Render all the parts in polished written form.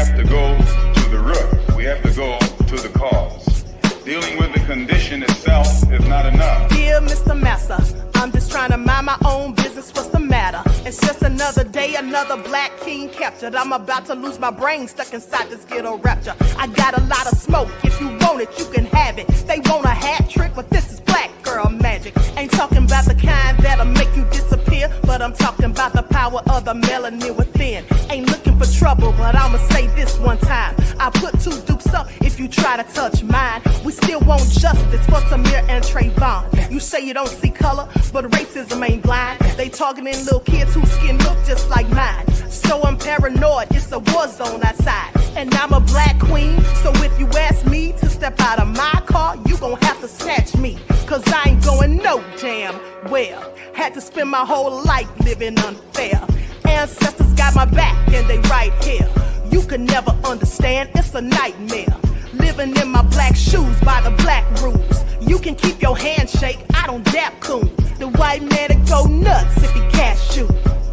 have to go to the root. We have to go to the cause. Dealing with the condition itself is not enough. Dear Mr. Massa, I'm just trying to mind my own business. What's the matter? It's just another day, another black king captured. I'm about to lose my brain, stuck inside this ghetto rapture. I got a lot of smoke. If you want it, you can have it. They want a hat trick, but this is black girl magic. Ain't talking about the kind that'll make you disappear, but I'm talking about the power of the melanin within. Ain't looking for trouble, but I'ma say this one time. I put two dukes up if you try to touch mine. We still want justice for Samir and Trayvon. You say you don't see color, but racism ain't blind. They targeting little kids whose skin look just like mine. So I'm paranoid, it's a war zone outside. And I'm a black queen, so if you ask me to step out of my car, you gon' have to snatch me. Cause I ain't going no damn well. Had to spend my whole life living unfair. Ancestors got my back and they right here. You can never understand, it's a nightmare. Living in my black shoes by the black rules. You can keep your handshake, I don't dap coons. The white man that go nuts if he cash you.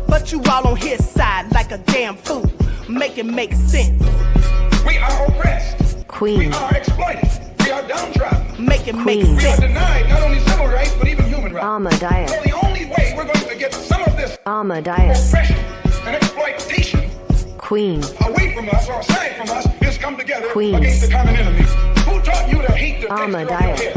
But you all on his side like a damn fool. Make it make sense. We are oppressed. Queen. We are exploited. We are downtrodden. Make it make We are sense. denied not only civil rights, but even human rights. Ahmadiyyah. So the only way we're going to get some of this Ahmadiyyah. oppression and exploitation Queen. away from us or aside from us is come together Queen. against the common enemy. Who taught you to hate the texture of your Ahmadiyyah. hair?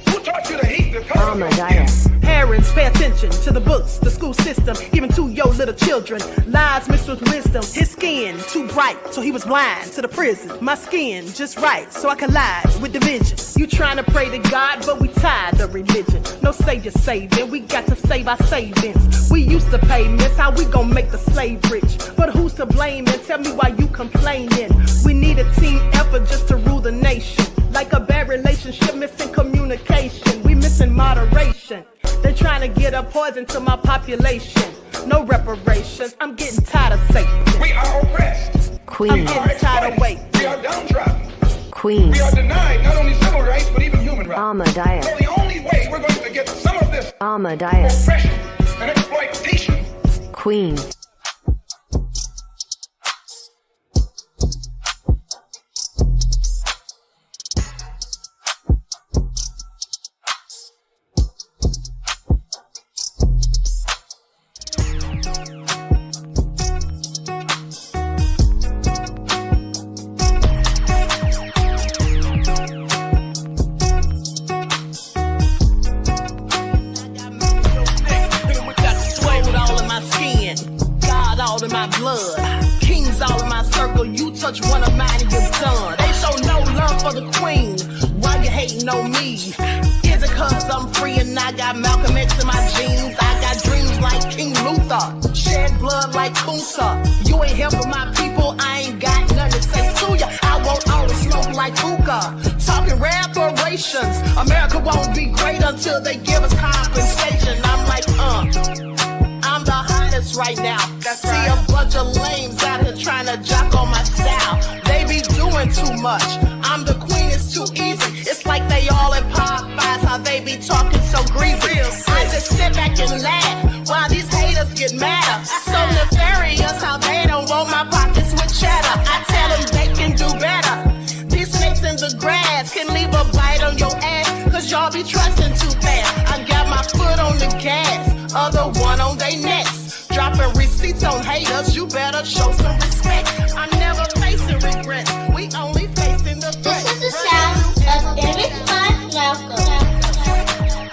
Who taught you to hate the color of your skin? Ahmadiyyah. Parents, pay attention to the books, the school system, given to your little children. Lies mixed with wisdom. His skin too bright, so he was blind to the prison. My skin just right, so I collide with division. You trying to pray to God, but we tired of religion. No savior saving, we got to save our savings. We used to pay miss, how we gon' make the slave rich? But who's to blame, and tell me why you complaining? We need a team effort just to rule the nation. Like a bad relationship, missing communication. We missing moderation. They're trying to get a poison to my population. No reparations. I'm getting tired of Satan. We are oppressed. Queen. I'm getting tired of waiting. We are downtrodden. Queen. We are denied not only civil rights, but even human rights. Ahmadiyyah. So the only way we're going to get some of this Ahmadiyyah. oppression and exploitation. Queen. Touch one of mine and you're done. They show no love for the queen. Why you hating on me? Is it cause I'm free and I got Malcolm X in my jeans? I got dreams like King Luther, shed blood like Kunsa. You ain't helping my people, I ain't got nothing to say to ya. I won't always smoke like hookah. Talking reparations. America won't be great until they give us compensation. I'm like, I'm the hottest right now. See a bunch of lames out here trying to jock on my style. They be doing too much. I'm the queen, it's too easy. It's like they all in Popeyes, how they be talking so greasy. I just sit back and laugh while these haters get madder. So nefarious how they don't want my pockets with cheddar. I tell them they can do better. These snakes in the grass can leave a bite on your ass, cause y'all be trusting too fast. I got my foot on the gas, other one on their necks. Dropping receipts on haters, you better show some respect. I'm never facing regrets, we only facing the threat. This is the sound of Eric Malcolm.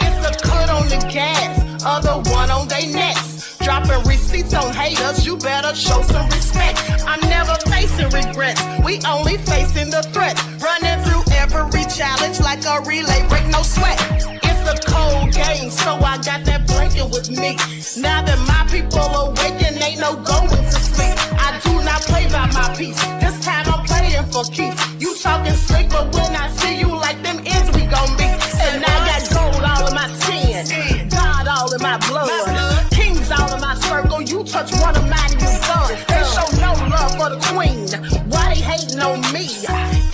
It's a cut on the gas, other one on their necks. Dropping receipts on haters, you better show some respect. I'm never facing regrets, we only facing the threat. Running through every challenge like a relay, break no sweat. It's a cold game, so I got that blanket with me. Now that my people awaken, ain't no going to sleep. I do not play by my piece, this time I'm playing for keeps. You talking slick, but when I see you like them ends, we gon' meet. And I got gold all in my skin, God all in my blood, kings all in my circle. You touch one of mine and you're done. They show no love for the queen, why they hating on me?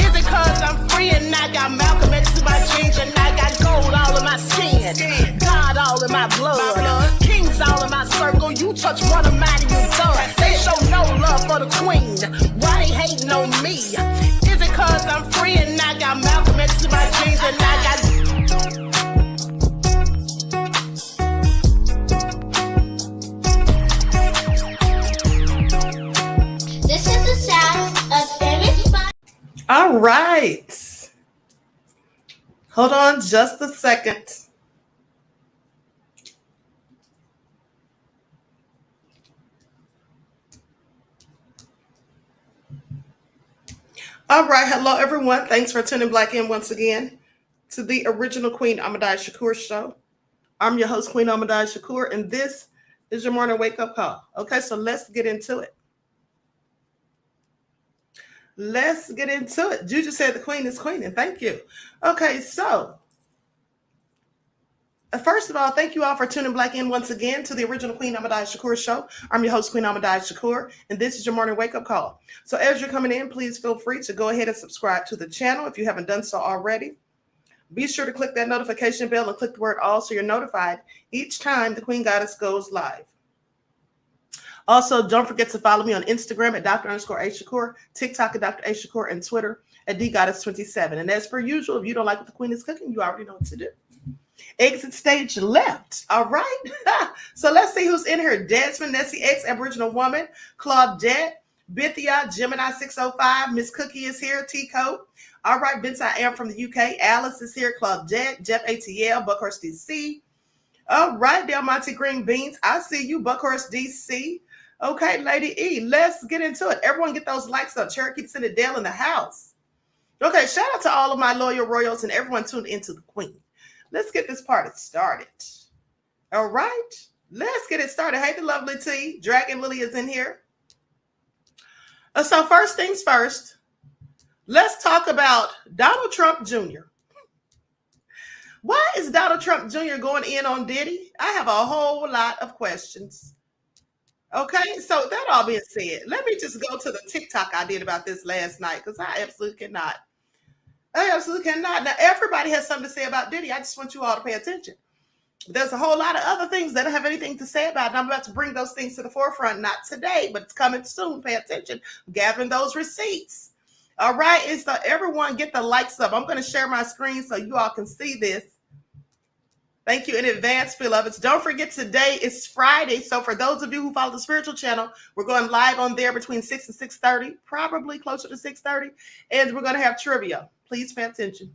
Is it cause I'm free and I got Malcolm X in my jeans, and I got gold all in my skin, God all in my blood, kings all in my circle. You touch one of mine and you're done. They show no love for the queen, why they hating on me? Is it cause I'm free and I got Malcolm X in my jeans and I got... This is the sound of Emmett. All right. Hold on just a second. All right. Hello, everyone. Thanks for tuning back in once again to the original Queen Ahmadiyyah Shakur show. I'm your host, Queen Ahmadiyyah Shakur, and this is your morning wake-up call. Okay, so let's get into it. Let's get into it. Juju said the queen is queen, and thank you. Okay, so first of all, thank you all for tuning back in once again to the original Queen Ahmadiyyah Shakur show. I'm your host, Queen Ahmadiyyah Shakur, and this is your morning wake-up call. So as you're coming in, please feel free to go ahead and subscribe to the channel if you haven't done so already. Be sure to click that notification bell and click the word all so you're notified each time the Queen Goddess goes live. Also, don't forget to follow me on Instagram at Dr._A_Shakur, TikTok at Dr. A Shakur, and Twitter at DGoddess27. And as per usual, if you don't like what the Queen is cooking, you already know what to do. Exit stage left. All right. So let's see who's in here. Desmond, Nessie X, Aboriginal Woman, Claudette, Bithia, Gemini 605, Miss Cookie is here, T-Code. All right, Vince, I am from the UK. Alice is here, Claudette, Jeff ATL, Buckhurst DC. All right, Del Monte Green Beans. I see you, Buckhurst DC. Okay, Lady E, let's get into it. Everyone get those likes up. Cherokee Senator Dale in the house. Okay, shout out to all of my loyal royals and everyone tuned into the Queen. Let's get this party started. All right, let's get it started. Hey, the lovely T. Dragon Lily is in here. So first things first, let's talk about Donald Trump Jr. Why is Donald Trump Jr. going in on Diddy? I have a whole lot of questions. Okay, so that all being said, let me just go to the TikTok I did about this last night because I absolutely cannot. Now, everybody has something to say about Diddy. I just want you all to pay attention. There's a whole lot of other things that I don't have anything to say about, and I'm about to bring those things to the forefront. Not today, but it's coming soon. Pay attention. I'm gathering those receipts. All right, and so everyone get the likes up. I'm going to share my screen so you all can see this. Thank you in advance, beloveds. Don't forget, today is Friday. So for those of you who follow the spiritual channel, we're going live on there between 6 and 6:30, probably closer to 6:30. And we're going to have trivia. Please pay attention.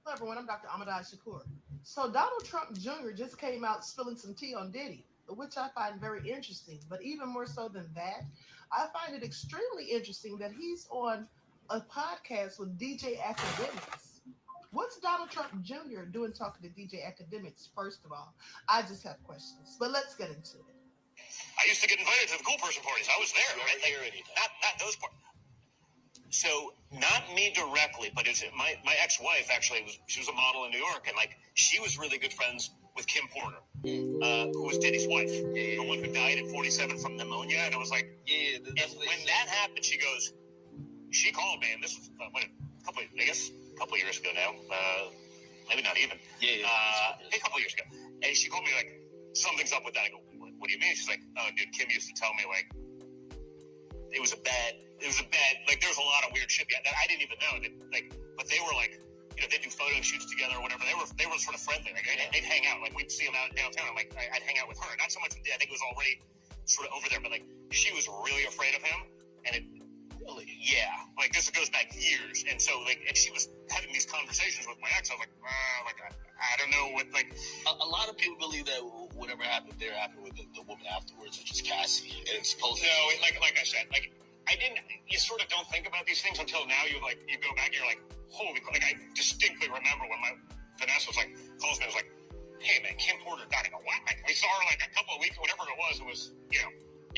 Hello, everyone. I'm Dr. Ahmadiyyah Shakur. So Donald Trump Jr. just came out spilling some tea on Diddy, which I find very interesting. But even more so than that, I find it extremely interesting that he's on a podcast with DJ Academics. What's Donald Trump Jr. doing talking to DJ Academics, first of all? I just have questions, but let's get into it. I used to get invited to the cool person parties. I was there. Right? Not those parties. So not me directly, but it's my ex-wife actually she was a model in New York, and she was really good friends with Kim Porter, who was Diddy's wife, the one who died at 47 from pneumonia. And I was like, and when that happened, she called me, and this was a couple of years ago now, maybe not even, a couple of years ago, and she called me something's up with that. I go, what do you mean? She's like, oh, dude, Kim used to tell me it was a bad, there was a lot of weird shit that I didn't even know. But they were they do photo shoots together or whatever. They were sort of friendly. They'd hang out. We'd see them out downtown. And I'd hang out with her. Not so much with Dad. I think it was already sort of over there. But she was really afraid of him. And this goes back years. And so and she was having these conversations with my ex. I was I don't know what A lot of people believe that whatever happened there happened with the woman afterwards, which is Cassie. And it's supposed to. No, like I said, I didn't. You sort of don't think about these things until now. You go back. You're like, holy. I distinctly remember when Vanessa calls me. I was like, hey man, Kim Porter died. I go, what? We saw her a couple of weeks, whatever it was. It was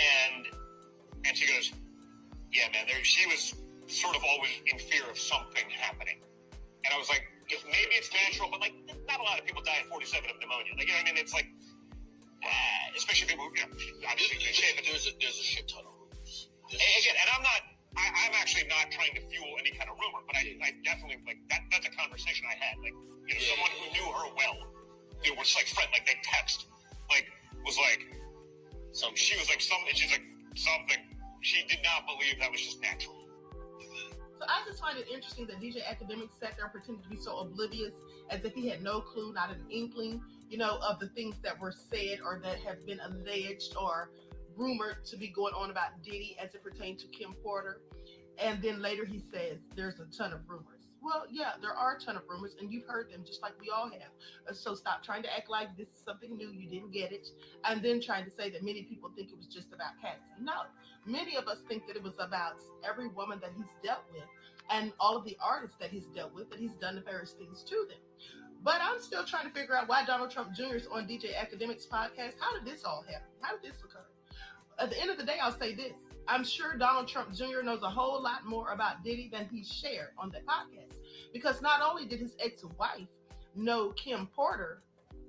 and she goes, yeah man. She was sort of always in fear of something happening. And I was like, maybe it's natural, but not a lot of people die at 47 of pneumonia. You know what I mean? It's especially people who obviously there's a shit ton of rumors. Again, and I'm actually not trying to fuel any kind of rumor, but I definitely that's a conversation I had. Someone who knew her well, was friend, they text. was like, she was like something. She's like something. She did not believe that was just natural. So I just find it interesting that DJ Academic sat there and pretended to be so oblivious, as if he had no clue, not an inkling, of the things that were said or that have been alleged or rumored to be going on about Diddy as it pertains to Kim Porter. And then later he says there's a ton of rumors. Well, yeah, there are a ton of rumors, and you've heard them just like we all have. So stop trying to act like this is something new, you didn't get it, and then trying to say that many people think it was just about Cassie. No, many of us think that it was about every woman that he's dealt with and all of the artists that he's dealt with, that he's done the various things to them. But I'm still trying to figure out why Donald Trump Jr. is on DJ Academic's podcast. How did this all happen? How did this occur? At the end of the day, I'll say this. I'm sure Donald Trump Jr. knows a whole lot more about Diddy than he shared on that podcast. Because not only did his ex-wife know Kim Porter,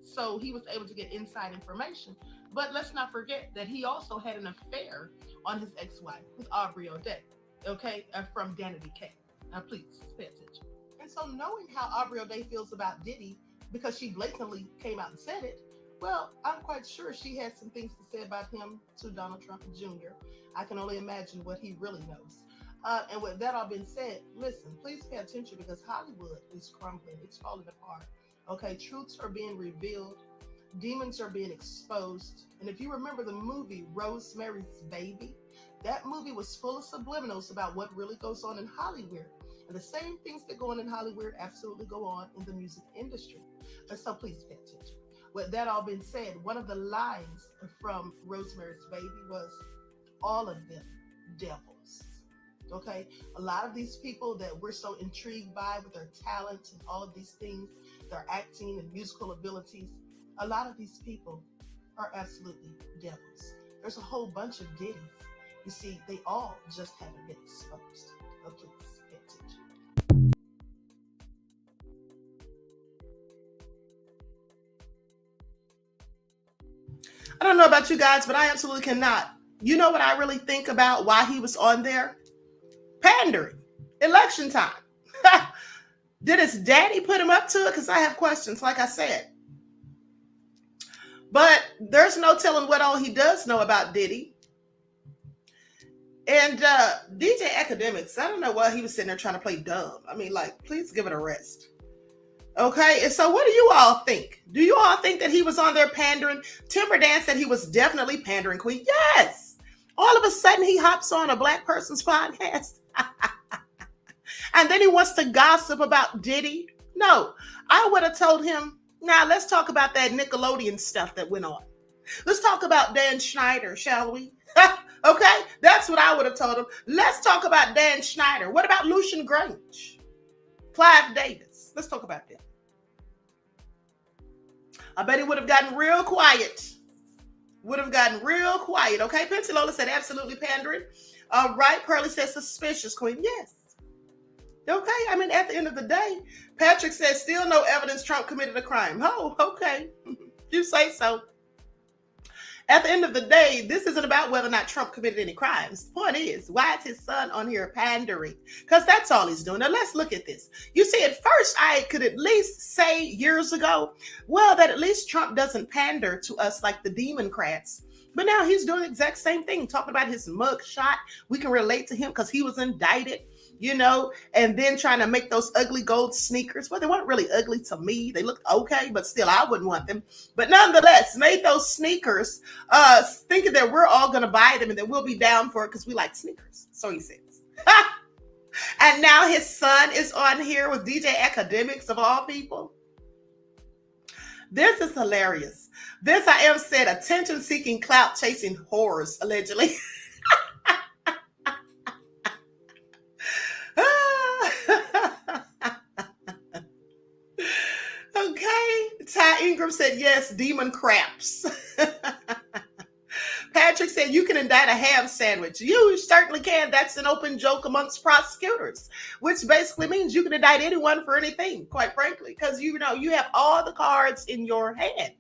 so he was able to get inside information, but let's not forget that he also had an affair on his ex-wife with Aubrey O'Day, okay, from Danity K. Now, please pay attention. And so knowing how Aubrey O'Day feels about Diddy, because she blatantly came out and said it, well, I'm quite sure she had some things to say about him to Donald Trump Jr. I can only imagine what he really knows. And with that all being said, listen, please pay attention, because Hollywood is crumbling. It's falling apart. Okay, truths are being revealed. Demons are being exposed. And if you remember the movie Rosemary's Baby, that movie was full of subliminals about what really goes on in Hollywood. And the same things that go on in Hollywood absolutely go on in the music industry. And so please pay attention. With that all being said, one of the lines from Rosemary's Baby was, all of them devils. Okay? A lot of these people that we're so intrigued by with their talent and all of these things, their acting and musical abilities, a lot of these people are absolutely devils. There's a whole bunch of Diddys. You see, they all just haven't been exposed. So please pay attention. I don't know about you guys, but I absolutely cannot. You know what I really think about why he was on there? Pandering. Election time. Did his daddy put him up to it? Because I have questions, like I said. But there's no telling what all he does know about Diddy. And DJ Academics, I don't know why he was sitting there trying to play dumb. I mean, like, please give it a rest. Okay, and so what do you all think? Do you all think that he was on there pandering? Timber Dan said he was definitely pandering, Queen. Yes! All of a sudden, he hops on a black person's podcast. And then he wants to gossip about Diddy. No, I would have told him, now let's talk about that Nickelodeon stuff that went on. Let's talk about Dan Schneider, shall we? Okay, that's what I would have told him. Let's talk about Dan Schneider. What about Lucian Grange? Clive Davis. Let's talk about that. I bet he would have gotten real quiet. Okay, Pensy Lola said absolutely pandering. Right, Pearly says suspicious, Queen. Yes. Okay, I mean, at the end of the day, Patrick says still no evidence Trump committed a crime. Oh, okay. You say so. At the end of the day, this isn't about whether or not Trump committed any crimes. The point is, why is his son on here pandering? Because that's all he's doing. Now, let's look at this. You see, at first, I could at least say years ago, well, that at least Trump doesn't pander to us like the Democrats. But now he's doing the exact same thing, talking about his mug shot. We can relate to him because he was indicted, and then trying to make those ugly gold sneakers. Well, they weren't really ugly to me. They looked okay, but still, I wouldn't want them. But nonetheless, made those sneakers thinking that we're all going to buy them and that we'll be down for it because we like sneakers. So he says. And now his son is on here with DJ Academics of all people. This is hilarious. This, I am said, attention-seeking, clout-chasing whores, allegedly. Okay. Ty Ingram said, yes, demon craps. Patrick said, you can indict a ham sandwich. You certainly can. That's an open joke amongst prosecutors, which basically means you can indict anyone for anything, quite frankly, because you have all the cards in your hand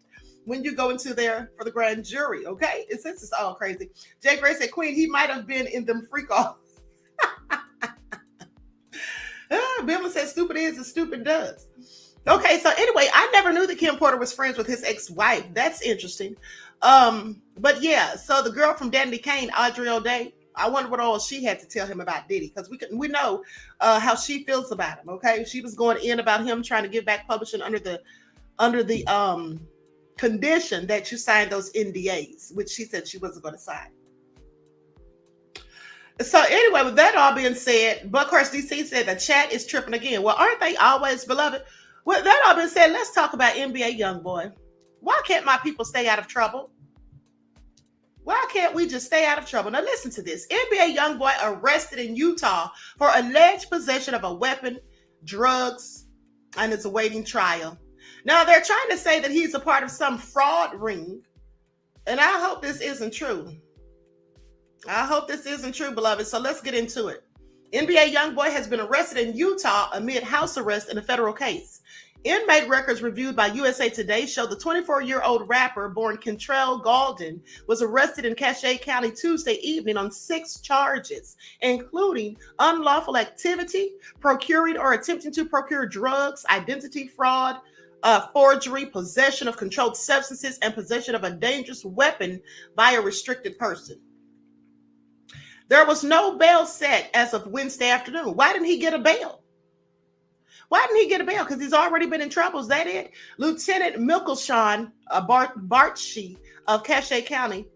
when you go into there for the grand jury, okay? This is all crazy. Jay Gray said, Queen, he might have been in them freak offs. Bimla said, stupid is as stupid does. Okay, so anyway, I never knew that Kim Porter was friends with his ex-wife. That's interesting. But yeah, so the girl from Dandy Kane, Audrey O'Day, I wonder what all she had to tell him about Diddy, because we know how she feels about him. Okay, she was going in about him trying to give back publishing under the condition that you signed those NDAs, which she said she wasn't going to sign. So anyway, with that all being said, but of course DC said the chat is tripping again. Well, aren't they always, beloved? With that all being said, let's talk about NBA YoungBoy. Why can't my people stay out of trouble? Why can't we just stay out of trouble? Now listen to this. NBA YoungBoy arrested in Utah for alleged possession of a weapon, drugs, and is awaiting trial. Now they're trying to say that he's a part of some fraud ring, and I hope this isn't true. I hope this isn't true, beloved. So let's get into it. NBA YoungBoy has been arrested in Utah amid house arrest in a federal case. Inmate records reviewed by USA Today show the 24-year-old rapper born Kentrell Gaulden was arrested in Cache County Tuesday evening on 6 charges, including unlawful activity, procuring or attempting to procure drugs, identity fraud, forgery, possession of controlled substances, and possession of a dangerous weapon by a restricted person. There was no bail set as of Wednesday afternoon. Why didn't he get a bail? Why didn't he get a bail? Because he's already been in trouble. Is that it? Lieutenant Mickelshawn Bartshi of Cache County,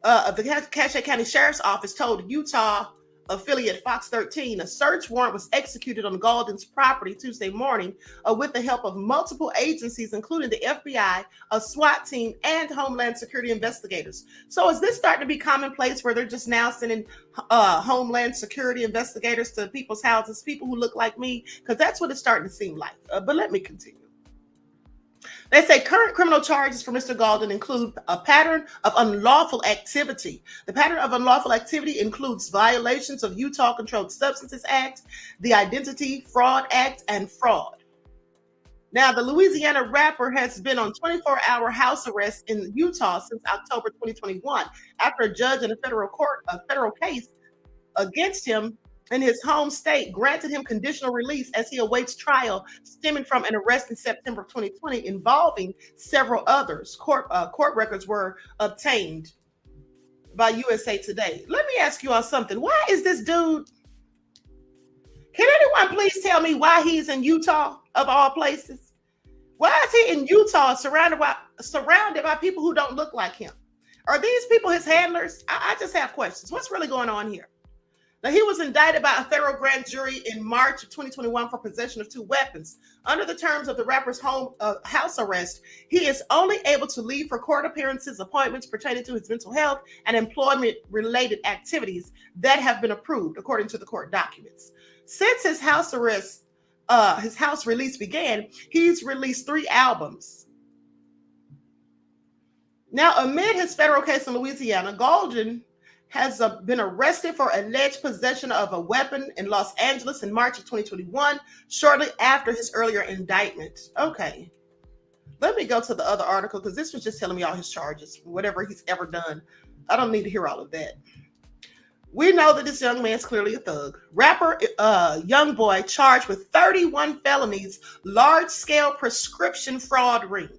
of the Cache County Sheriff's Office told Utah affiliate Fox 13 a search warrant was executed on Gaulden's property Tuesday morning with the help of multiple agencies, including the FBI, a SWAT team, and Homeland Security investigators. So is this starting to be commonplace where they're just now sending Homeland Security investigators to people's houses, people who look like me? Because that's what it's starting to seem like. But let me continue. They say current criminal charges for Mr. Gaulden include a pattern of unlawful activity. The pattern of unlawful activity includes violations of Utah Controlled Substances Act, the Identity Fraud Act, and fraud. Now, the Louisiana rapper has been on 24-hour house arrest in Utah since October 2021 after a judge in a federal case against him in his home state granted him conditional release as he awaits trial stemming from an arrest in September of 2020 involving several others. Court records were obtained by USA Today. Let me ask you all something. Why is this dude? Can anyone please tell me why he's in Utah of all places? Why is he in Utah surrounded by people who don't look like him? Are these people his handlers? I just have questions. What's really going on here? Now, he was indicted by a federal grand jury in March of 2021 for possession of 2 weapons. Under the terms of the rapper's house arrest, he is only able to leave for court appearances, appointments pertaining to his mental health, and employment-related activities that have been approved, according to the court documents. Since his house release began, he's released 3 albums. Now, amid his federal case in Louisiana, Gaulden has been arrested for alleged possession of a weapon in Los Angeles in March of 2021, shortly after his earlier indictment. Okay, let me go to the other article because this was just telling me all his charges, whatever he's ever done. I don't need to hear all of that. We know that this young man's clearly a thug. Rapper YoungBoy charged with 31 felonies, large-scale prescription fraud ring.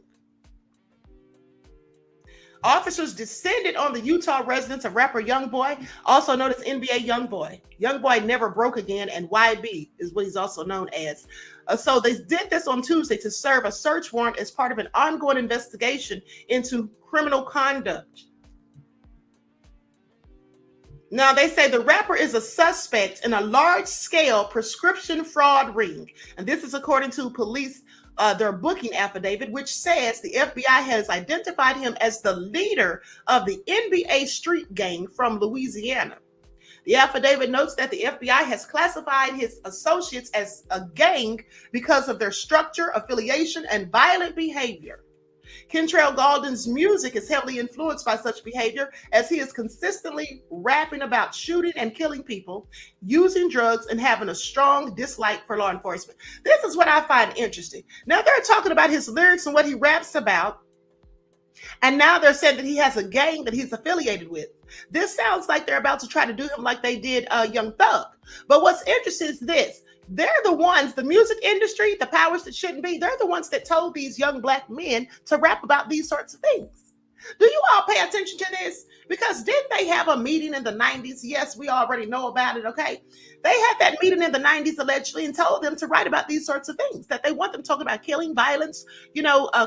Officers descended on the Utah residence of rapper YoungBoy, also known as NBA YoungBoy. YoungBoy never broke again, and YB is what he's also known as. So they did this on Tuesday to serve a search warrant as part of an ongoing investigation into criminal conduct. Now, they say the rapper is a suspect in a large-scale prescription fraud ring. And this is according to police their booking affidavit, which says the FBI has identified him as the leader of the NBA street gang from Louisiana. The affidavit notes that the FBI has classified his associates as a gang because of their structure, affiliation, and violent behavior. Kentrell Gaulden's music is heavily influenced by such behavior, as he is consistently rapping about shooting and killing people, using drugs, and having a strong dislike for law enforcement. This is what I find interesting. Now they're talking about his lyrics and what he raps about, and now they're saying that he has a gang that he's affiliated with. This sounds like they're about to try to do him like they did Young Thug. But what's interesting is this. they're the ones, the music industry, the powers that shouldn't be, they're the ones that told these young black men to rap about these sorts of things. Do you all pay attention to this? Because didn't they have a meeting in the 90s? Yes, we already know about it, okay? They had that meeting in the 90s allegedly and told them to write about these sorts of things, that they want them talking about killing, violence,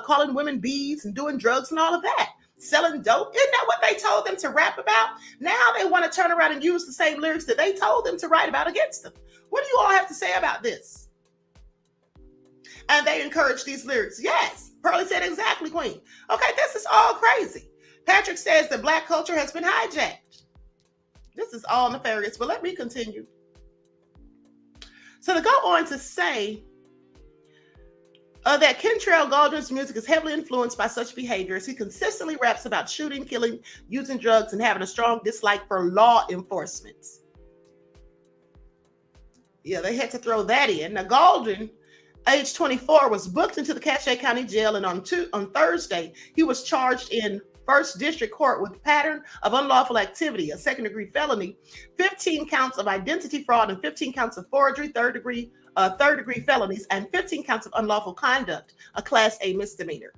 calling women bees and doing drugs and all of that. Selling dope. Isn't that what they told them to rap about? Now they want to turn around and use the same lyrics that they told them to write about against them. What do you all have to say about this? And they encourage these lyrics. Yes, Pearlie said exactly, Queen. Okay, this is all crazy. Patrick says that black culture has been hijacked. This is all nefarious, but let me continue. So to go on to say that Kentrell Galdwin's music is heavily influenced by such behaviors. He consistently raps about shooting, killing, using drugs, and having a strong dislike for law enforcement. Yeah, they had to throw that in. Now, Galdwin, age 24, was booked into the Cache County Jail, and on Thursday, he was charged in First District Court with pattern of unlawful activity, a second-degree felony, 15 counts of identity fraud, and 15 counts of forgery, third-degree felonies, and 15 counts of unlawful conduct, a Class A misdemeanor.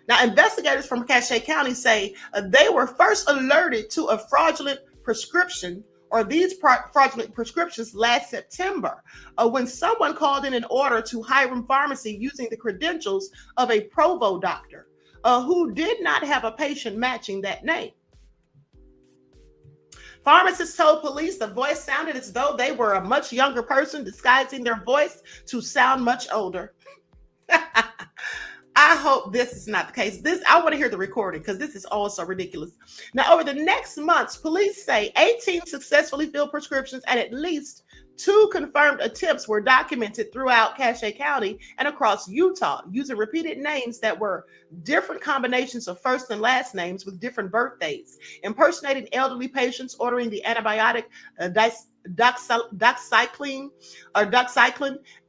Now, investigators from Cache County say they were first alerted to a fraudulent prescription, or these fraudulent prescriptions, last September, when someone called in an order to Hiram Pharmacy using the credentials of a Provo doctor who did not have a patient matching that name. Pharmacists told police the voice sounded as though they were a much younger person, disguising their voice to sound much older. I hope this is not the case. I want to hear the recording because this is also ridiculous. Now, over the next months, police say 18 successfully filled prescriptions and at least 2 confirmed attempts were documented throughout Cache County and across Utah, using repeated names that were different combinations of first and last names with different birthdays, impersonating elderly patients, ordering the antibiotic doxycycline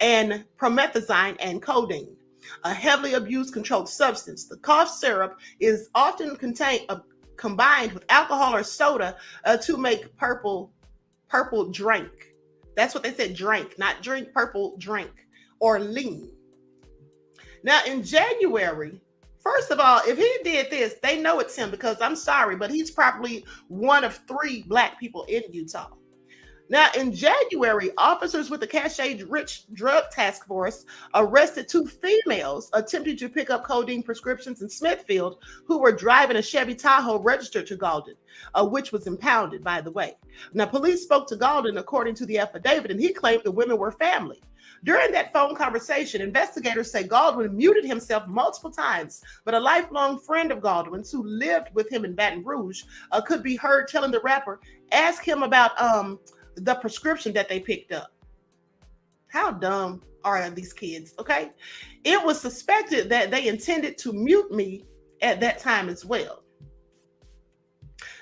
and promethazine and codeine, a heavily abused controlled substance. The cough syrup is often combined with alcohol or soda to make purple drink. That's what they said, drink, not drink, purple drink, or lean. Now, in January, first of all, if he did this, they know it's him, because I'm sorry, but he's probably one of 3 black people in Utah. Now, in January, officers with the Cache Rich Drug Task Force arrested 2 females attempting to pick up codeine prescriptions in Smithfield who were driving a Chevy Tahoe registered to Galdwin, which was impounded, by the way. Now, police spoke to Galdwin according to the affidavit, and he claimed the women were family. During that phone conversation, investigators say Galdwin muted himself multiple times, but a lifelong friend of Galdwin's who lived with him in Baton Rouge could be heard telling the rapper, ask him about the prescription that they picked up. How dumb are these kids, okay? It was suspected that they intended to mute me at that time as well.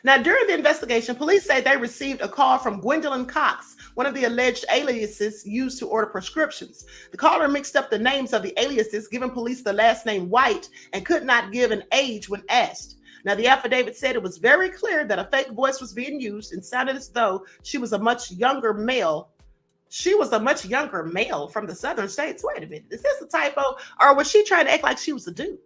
Now, during the investigation, police say they received a call from Gwendolyn Cox, one of the alleged aliases used to order prescriptions. The caller mixed up the names of the aliases, giving police the last name White, and could not give an age when asked. Now, the affidavit said it was very clear that a fake voice was being used and sounded as though she was a much younger male. She was a much younger male from the southern states. Wait a minute, is this a typo? Or was she trying to act like she was a dude?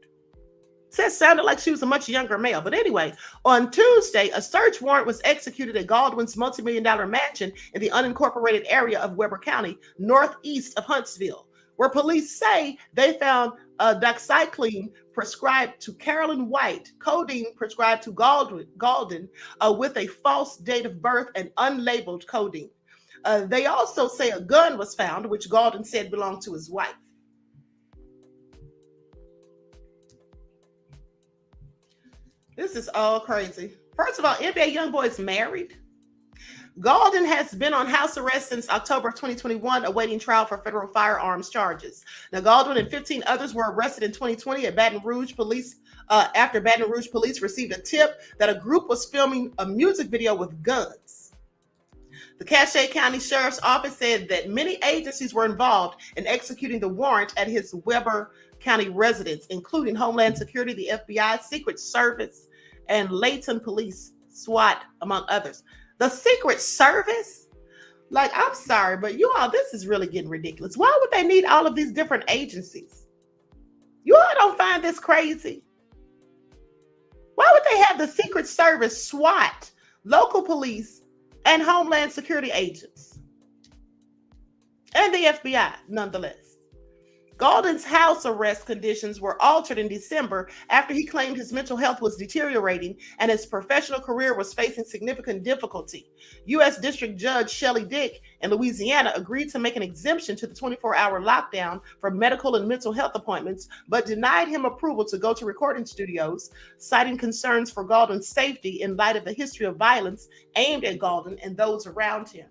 It sounded like she was a much younger male. But anyway, on Tuesday, a search warrant was executed at Galdwin's multi-million-dollar mansion in the unincorporated area of Weber County, northeast of Huntsville, where police say they found doxycycline prescribed to Carolyn White, codeine prescribed to Galdwin with a false date of birth and unlabeled codeine. They also say a gun was found, which Galdwin said belonged to his wife. This is all crazy. First of all, NBA YoungBoy is married. Galdwin has been on house arrest since October of 2021, awaiting trial for federal firearms charges. Now, Galdwin and 15 others were arrested in 2020 at Baton Rouge police after Baton Rouge police received a tip that a group was filming a music video with guns. The Cache County Sheriff's Office said that many agencies were involved in executing the warrant at his Weber County residence, including Homeland Security, the FBI, Secret Service, and Layton Police, SWAT, among others. The Secret Service? Like, I'm sorry, but you all, this is really getting ridiculous. Why would they need all of these different agencies? You all don't find this crazy? Why would they have the Secret Service, SWAT, local police, and Homeland Security agents? And the FBI, nonetheless. Golden's house arrest conditions were altered in December after he claimed his mental health was deteriorating and his professional career was facing significant difficulty. U.S. District Judge Shelley Dick in Louisiana agreed to make an exemption to the 24-hour lockdown for medical and mental health appointments, but denied him approval to go to recording studios, citing concerns for Golden's safety in light of the history of violence aimed at Golden and those around him.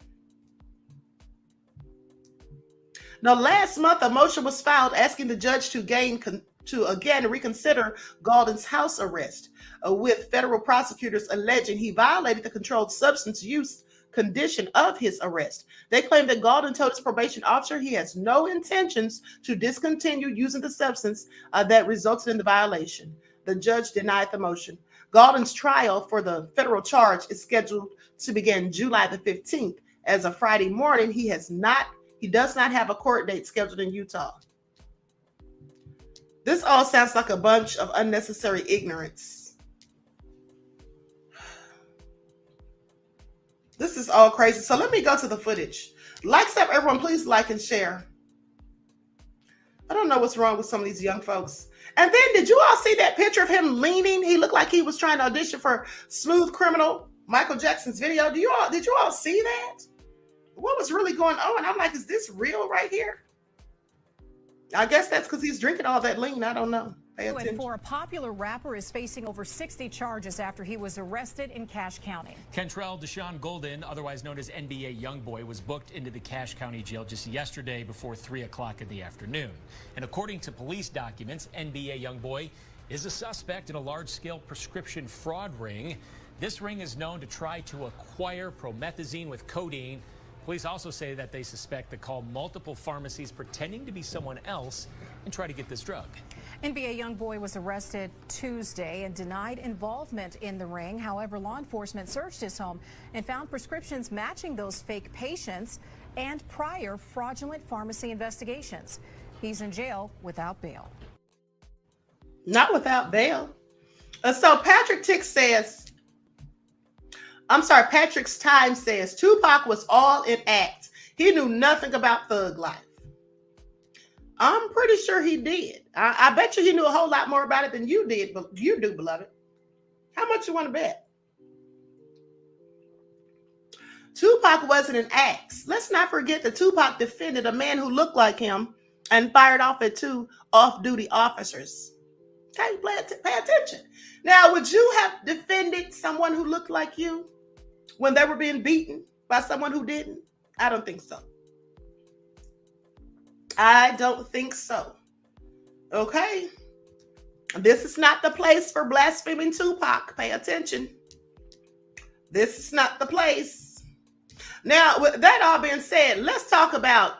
Now, last month, a motion was filed asking the judge to again reconsider Golden's house arrest, with federal prosecutors alleging he violated the controlled substance use condition of his arrest. They claim that Golden told his probation officer he has no intentions to discontinue using the substance that resulted in the violation. The judge denied the motion. Golden's trial for the federal charge is scheduled to begin July the 15th. As of Friday morning, he does not have a court date scheduled in Utah. This all sounds like a bunch of unnecessary ignorance. This is all crazy. So let me go to the footage. Likes up, everyone. Please like and share. I don't know what's wrong with some of these young folks. And then, did you all see that picture of him leaning? He looked like he was trying to audition for Smooth Criminal, Michael Jackson's video. Did you all see that? What was really going on? I'm like, is this real right here? I guess that's because he's drinking all that lean. I don't know. Pay attention. For a popular rapper is facing over 60 charges after he was arrested in Cache County. Kentrell Deshaun Golden, otherwise known as NBA YoungBoy, was booked into the Cache County jail just yesterday before 3 o'clock in the afternoon. And according to police documents, NBA YoungBoy is a suspect in a large-scale prescription fraud ring. This ring is known to try to acquire promethazine with codeine. Police also say that they suspect they call multiple pharmacies pretending to be someone else and try to get this drug. NBA YoungBoy was arrested Tuesday and denied involvement in the ring. However, law enforcement searched his home and found prescriptions matching those fake patients and prior fraudulent pharmacy investigations. He's in jail without bail. Not without bail. So Patrick's Time says Tupac was all in act. He knew nothing about thug life. I'm pretty sure he did. I bet you he knew a whole lot more about it than you did, but you do, beloved. How much you want to bet? Tupac wasn't an act. Let's not forget that Tupac defended a man who looked like him and fired off at 2 off-duty officers. Okay, pay attention. Now, would you have defended someone who looked like you when they were being beaten by someone who didn't? I don't think so. I don't think so. Okay. This is not the place for blaspheming Tupac. Pay attention. This is not the place. Now, with that all being said, let's talk about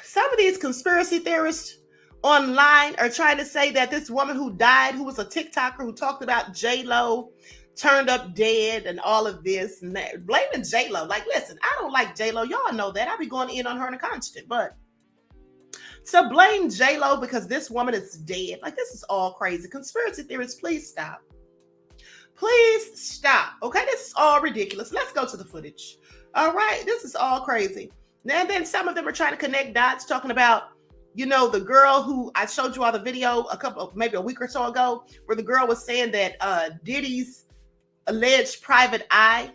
some of these conspiracy theorists online are trying to say that this woman who died, who was a TikToker who talked about JLo, turned up dead and all of this and that, blaming JLo. Like, listen, I don't like JLo. Y'all know that. I be going in on her in a constant, but to blame JLo because this woman is dead, like, this is all crazy. Conspiracy theorists, please stop. Please stop. Okay, this is all ridiculous. Let's go to the footage. All right, this is all crazy. And then some of them are trying to connect dots, talking about, you know, the girl who I showed you all the video maybe a week or so ago, where the girl was saying that Diddy's alleged private eye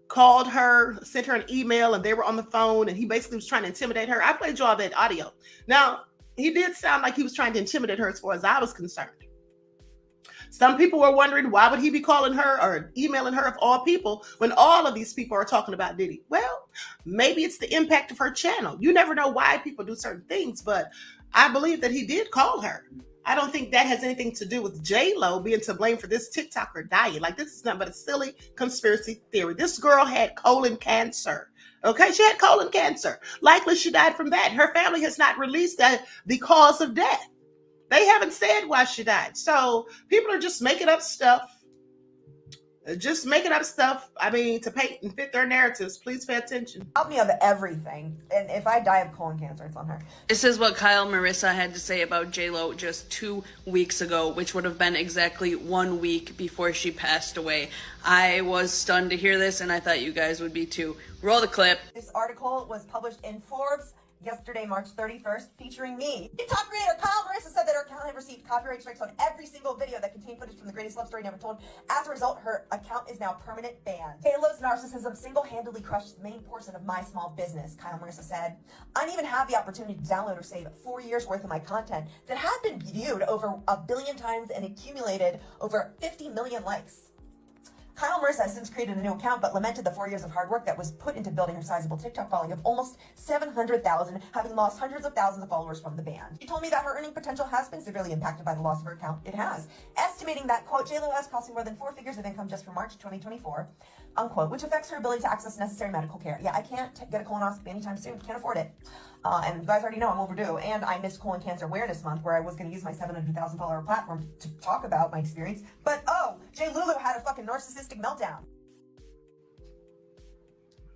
called her, sent her an email, and they were on the phone, and he basically was trying to intimidate her. I played you all that audio. Now, he did sound like he was trying to intimidate her as far as I was concerned. Some people were wondering, why would he be calling her or emailing her of all people when all of these people are talking about Diddy? Well, maybe it's the impact of her channel. You never know why people do certain things, but I believe that he did call her. I don't think that has anything to do with JLo being to blame for this TikToker dying. Like, this is nothing but a silly conspiracy theory. This girl had colon cancer. Okay, she had colon cancer. Likely she died from that. Her family has not released the cause of death. They haven't said why she died. So people are just making up stuff just making up stuff, to paint and fit their narratives. Please pay attention. Help me of everything. And if I die of colon cancer, it's on her. This is what Kyle Marisa had to say about JLo just 2 weeks ago, which would have been exactly 1 week before she passed away. I was stunned to hear this, and I thought you guys would be too. Roll the clip. This article was published in Forbes yesterday, March 31st, featuring me. TikTok creator Kyle Marisa said that her account had received copyright strikes on every single video that contained footage from the greatest love story never told. As a result, her account is now permanent banned. JLo's narcissism single-handedly crushed the main portion of my small business, Kyle Marisa said. I didn't even have the opportunity to download or save 4 years worth of my content that had been viewed over 1 billion times and accumulated over 50 million likes. Kyle Marisa has since created a new account, but lamented the 4 years of hard work that was put into building her sizable TikTok following of almost 700,000, having lost hundreds of thousands of followers from the ban. She told me that her earning potential has been severely impacted by the loss of her account. It has. Estimating that, quote, JLo has costing more than 4 figures of income just for March 2024, unquote, which affects her ability to access necessary medical care. Yeah, I can't get a colonoscopy anytime soon. Can't afford it. And you guys already know I'm overdue. And I missed Colon Cancer Awareness Month, where I was going to use my 700,000 follower platform to talk about my experience. But, oh, JLo had a fucking narcissistic meltdown.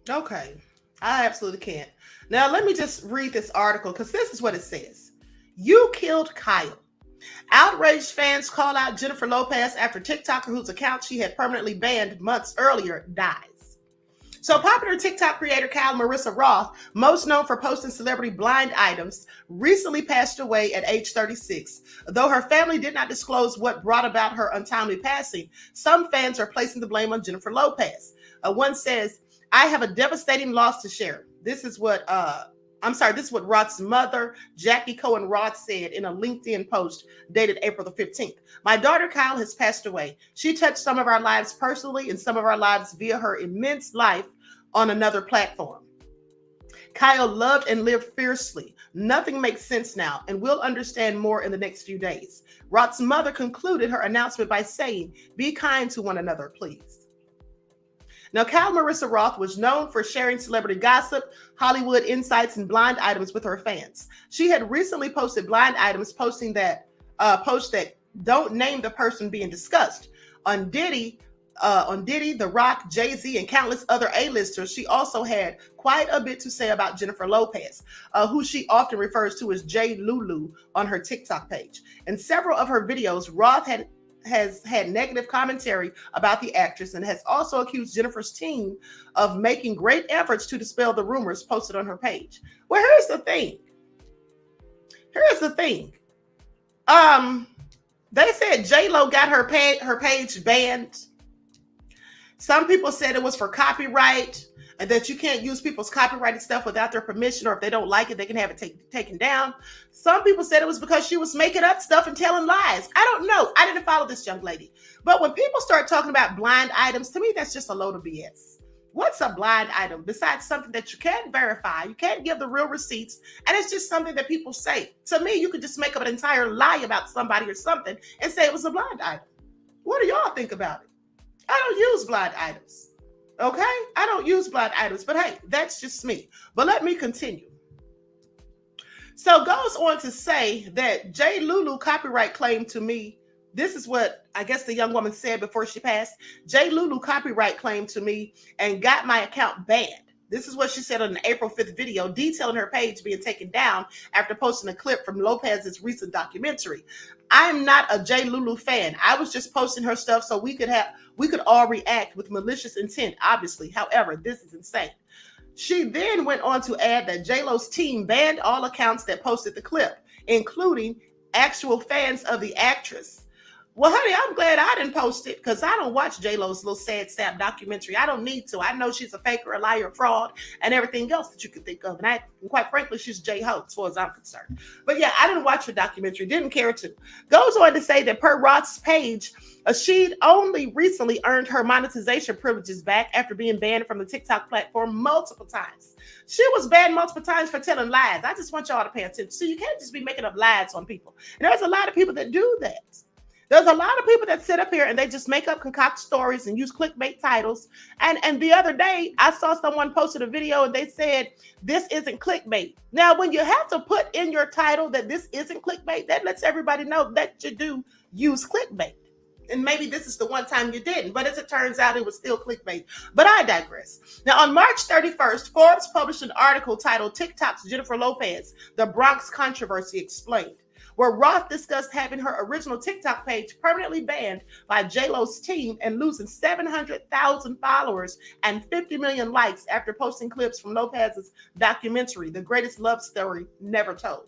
Okay, I absolutely can't. Now, let me just read this article, because this is what it says. You killed Kyle. Outraged fans call out Jennifer Lopez after TikToker whose account she had permanently banned months earlier dies. So popular TikTok creator Kyle Marisa Roth, most known for posting celebrity blind items, recently passed away at age 36. Though her family did not disclose what brought about her untimely passing, some fans are placing the blame on Jennifer Lopez. One says, I have a devastating loss to share. This is what Roth's mother, Jackie Cohen Roth, said in a LinkedIn post dated April the 15th. My daughter Kyle has passed away. She touched some of our lives personally and some of our lives via her immense life on another platform. Kyle loved and lived fiercely. Nothing makes sense now, and we'll understand more in the next few days. Roth's mother concluded her announcement by saying, be kind to one another, please. Now, Kyle Marisa Roth was known for sharing celebrity gossip, Hollywood insights, and blind items with her fans. She had recently posted blind items, posting that post that don't name the person being discussed. On Diddy, The Rock, Jay-Z, and countless other A-listers, she also had quite a bit to say about Jennifer Lopez, who she often refers to as JLo on her TikTok page. In several of her videos, Roth has had negative commentary about the actress and has also accused Jennifer's team of making great efforts to dispel the rumors posted on her page. Well, here's the thing. They said JLo got her page banned. Some people said it was for copyright and that you can't use people's copyrighted stuff without their permission, or if they don't like it, they can have it taken down. Some people said it was because she was making up stuff and telling lies. I don't know. I didn't follow this young lady. But when people start talking about blind items, to me, that's just a load of BS. What's a blind item besides something that you can't verify? You can't give the real receipts, and it's just something that people say. To me, you could just make up an entire lie about somebody or something and say it was a blind item. What do y'all think about it? I don't use blind items. Okay? I don't use blind items, but hey, that's just me. But let me continue. So goes on to say that JLo copyright claim to me. This is what I guess the young woman said before she passed. JLo copyright claim to me and got my account banned. This is what she said on an April 5th video detailing her page being taken down after posting a clip from Lopez's recent documentary. I'm not a JLo fan. I was just posting her stuff so we could all react with malicious intent, obviously. However, this is insane. She then went on to add that JLo's team banned all accounts that posted the clip, including actual fans of the actress. Well, honey, I'm glad I didn't post it because I don't watch JLo's little sad sap documentary. I don't need to. I know she's a faker, a liar, a fraud, and everything else that you could think of. And quite frankly, she's J-Ho as far as I'm concerned. But yeah, I didn't watch her documentary. Didn't care to. Goes on to say that per Roth's page, she'd only recently earned her monetization privileges back after being banned from the TikTok platform multiple times. She was banned multiple times for telling lies. I just want y'all to pay attention. So you can't just be making up lies on people. And there's a lot of people that do that. There's a lot of people that sit up here and they just make up concoct stories and use clickbait titles. And the other day, I saw someone posted a video and they said, this isn't clickbait. Now, when you have to put in your title that this isn't clickbait, that lets everybody know that you do use clickbait. And maybe this is the one time you didn't, but as it turns out, it was still clickbait. But I digress. Now, on March 31st, Forbes published an article titled TikTok's Jennifer Lopez, The Bronx Controversy Explained, where Roth discussed having her original TikTok page permanently banned by JLo's team and losing 700,000 followers and 50 million likes after posting clips from Lopez's documentary, The Greatest Love Story Never Told.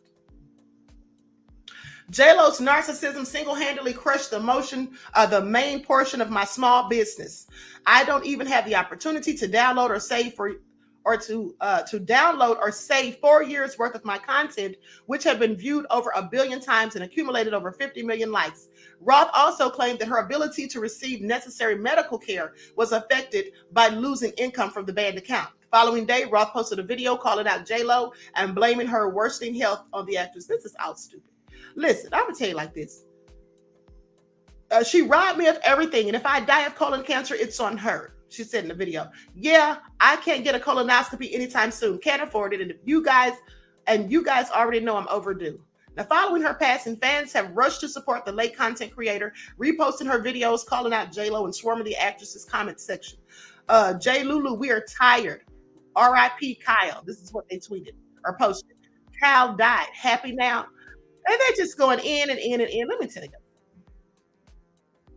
JLo's narcissism single-handedly crushed the main portion of my small business. I don't even have the opportunity to download or save to download or save 4 years worth of my content, which have been viewed over 1 billion times and accumulated over 50 million likes. Roth also claimed that her ability to receive necessary medical care was affected by losing income from the banned account. The following day, Roth posted a video calling out JLo and blaming her worsening health on the actress. This is all stupid. Listen, I'm going to tell you like this. She robbed me of everything, and if I die of colon cancer, it's on her. She said in the video, yeah, I can't get a colonoscopy anytime soon. Can't afford it. And you guys already know I'm overdue. Now, following her passing, fans have rushed to support the late content creator, reposting her videos, calling out JLo and swarming the actress's comment section. J. Lulu, we are tired. R.I.P. Kyle. This is what they tweeted or posted. Kyle died. Happy now? And they're just going in and in and in. Let me tell you.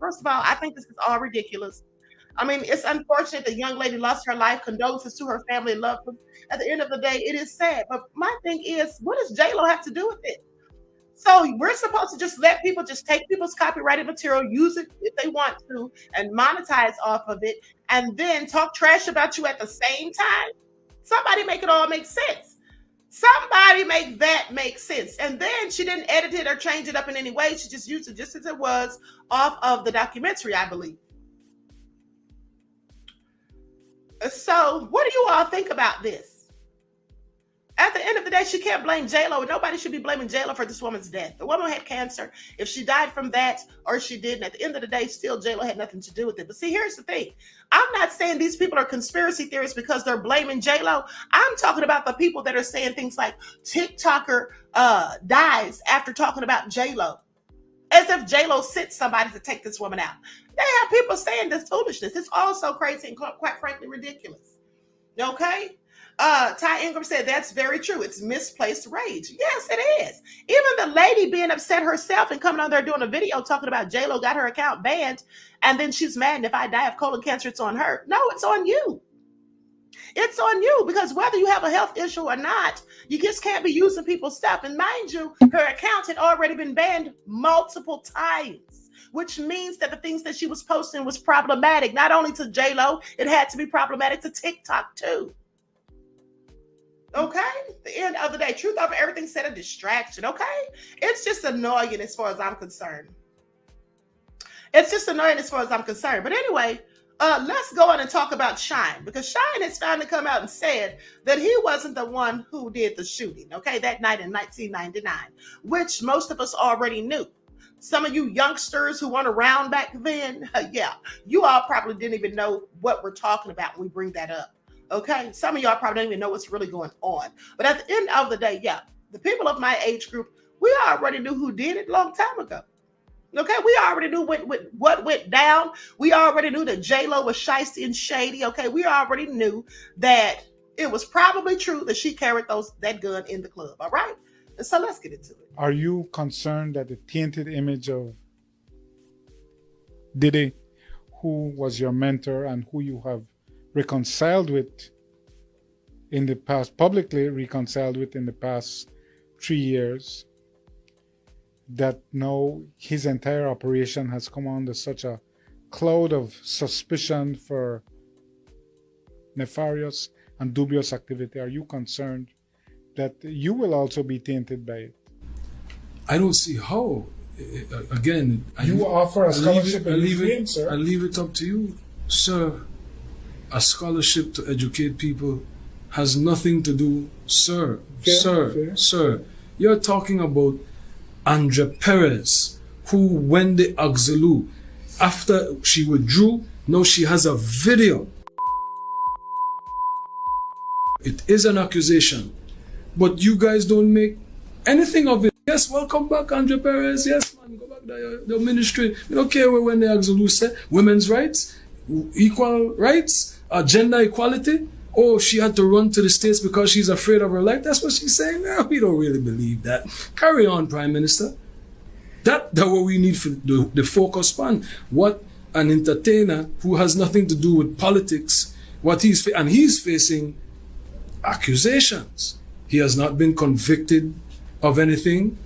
First of all, I think this is all ridiculous. I mean, it's unfortunate the young lady lost her life. Condolences to her family and loved ones. At the end of the day, it is sad. But my thing is, what does JLo have to do with it? So we're supposed to just let people just take people's copyrighted material, use it if they want to, and monetize off of it, and then talk trash about you at the same time? Somebody make it all make sense. Somebody make that make sense. And then she didn't edit it or change it up in any way. She just used it just as it was off of the documentary, I believe. So what do you all think about this? At the end of the day, she can't blame JLo, and nobody should be blaming JLo for this woman's death. The woman had cancer. If she died from that or she didn't, at the end of the day, still JLo had nothing to do with it. But see, here's the thing. I'm not saying these people are conspiracy theorists because they're blaming JLo. I'm talking about the people that are saying things like TikToker dies after talking about JLo. As if JLo sent somebody to take this woman out. They have people saying this foolishness. It's all so crazy and quite frankly ridiculous. Okay? Ty Ingram said, that's very true. It's misplaced rage. Yes, it is. Even the lady being upset herself and coming on there doing a video talking about JLo got her account banned, and then she's mad, and if I die of colon cancer, it's on her. No, it's on you. It's on you, because whether you have a health issue or not, you just can't be using people's stuff. And mind you, her account had already been banned multiple times, which means that the things that she was posting was problematic. Not only to JLo, it had to be problematic to TikTok too. Okay? At the end of the day, truth over everything said a distraction, okay? It's just annoying as far as I'm concerned. It's just annoying as far as I'm concerned. But anyway, let's go on and talk about Shyne, because Shyne has finally come out and said that he wasn't the one who did the shooting, okay, that night in 1999, which most of us already knew. Some of you youngsters who weren't around back then, yeah, you all probably didn't even know what we're talking about when we bring that up. Okay, some of y'all probably don't even know what's really going on. But at the end of the day, yeah, the people of my age group, we already knew who did it a long time ago. Okay, we already knew what went down. We already knew that JLo was shysty and shady. Okay, we already knew that it was probably true that she carried that gun in the club. All right, and so let's get into it. Are you concerned that the tainted image of Diddy, who was your mentor and who you have reconciled with in the past, publicly reconciled with in the past 3 years, that now his entire operation has come under such a cloud of suspicion for nefarious and dubious activity? Are you concerned that you will also be tainted by it? I don't see how. Again, you offer a scholarship. I leave it up to you, sir. A scholarship to educate people has nothing to do, sir. Sir. You're talking about Andrea Perez, who Wendy Oxaloo, after she withdrew, now she has a video. It is an accusation, but you guys don't make anything of it. Yes, welcome back, Andre Perez. Yes, man, go back to the ministry. We don't care when they ask you say women's rights, equal rights, gender equality. Oh, she had to run to the States because she's afraid of her life. That's what she's saying now. We don't really believe that. Carry on, Prime Minister. That's what we need for the focus on. What an entertainer who has nothing to do with politics, and he's facing accusations. He has not been convicted of anything.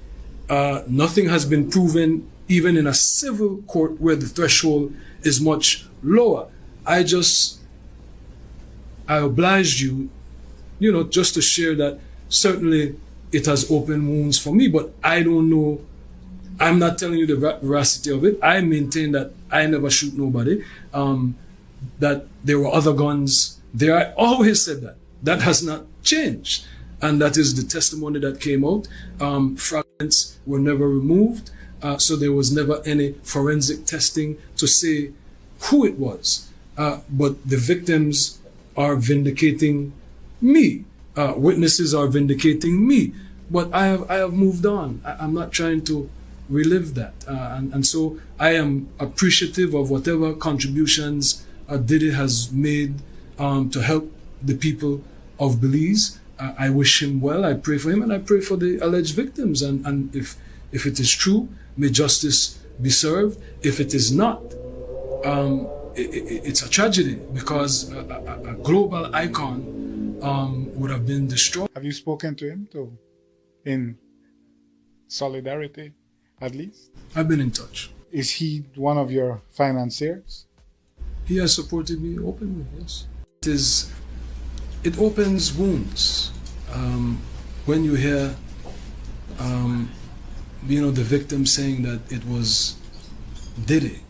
Nothing has been proven, even in a civil court where the threshold is much lower. I obliged you, just to share that certainly it has opened wounds for me, but I don't know. I'm not telling you the veracity of it. I maintain that I never shoot nobody, that there were other guns there. I always said that. That has not changed. And that is the testimony that came out. Fragments were never removed, so there was never any forensic testing to say who it was. But the victims are vindicating me. Witnesses are vindicating me. But I have moved on. I'm not trying to relive that. And so I am appreciative of whatever contributions Diddy has made to help the people of Belize. I wish him well. I pray for him, and I pray for the alleged victims. And if it is true, may justice be served. If it is not, it's a tragedy, because a global icon would have been destroyed. Have you spoken to him in solidarity, at least? I've been in touch. Is he one of your financiers? He has supported me openly, yes. It opens wounds. When you hear, the victim saying that it was Diddy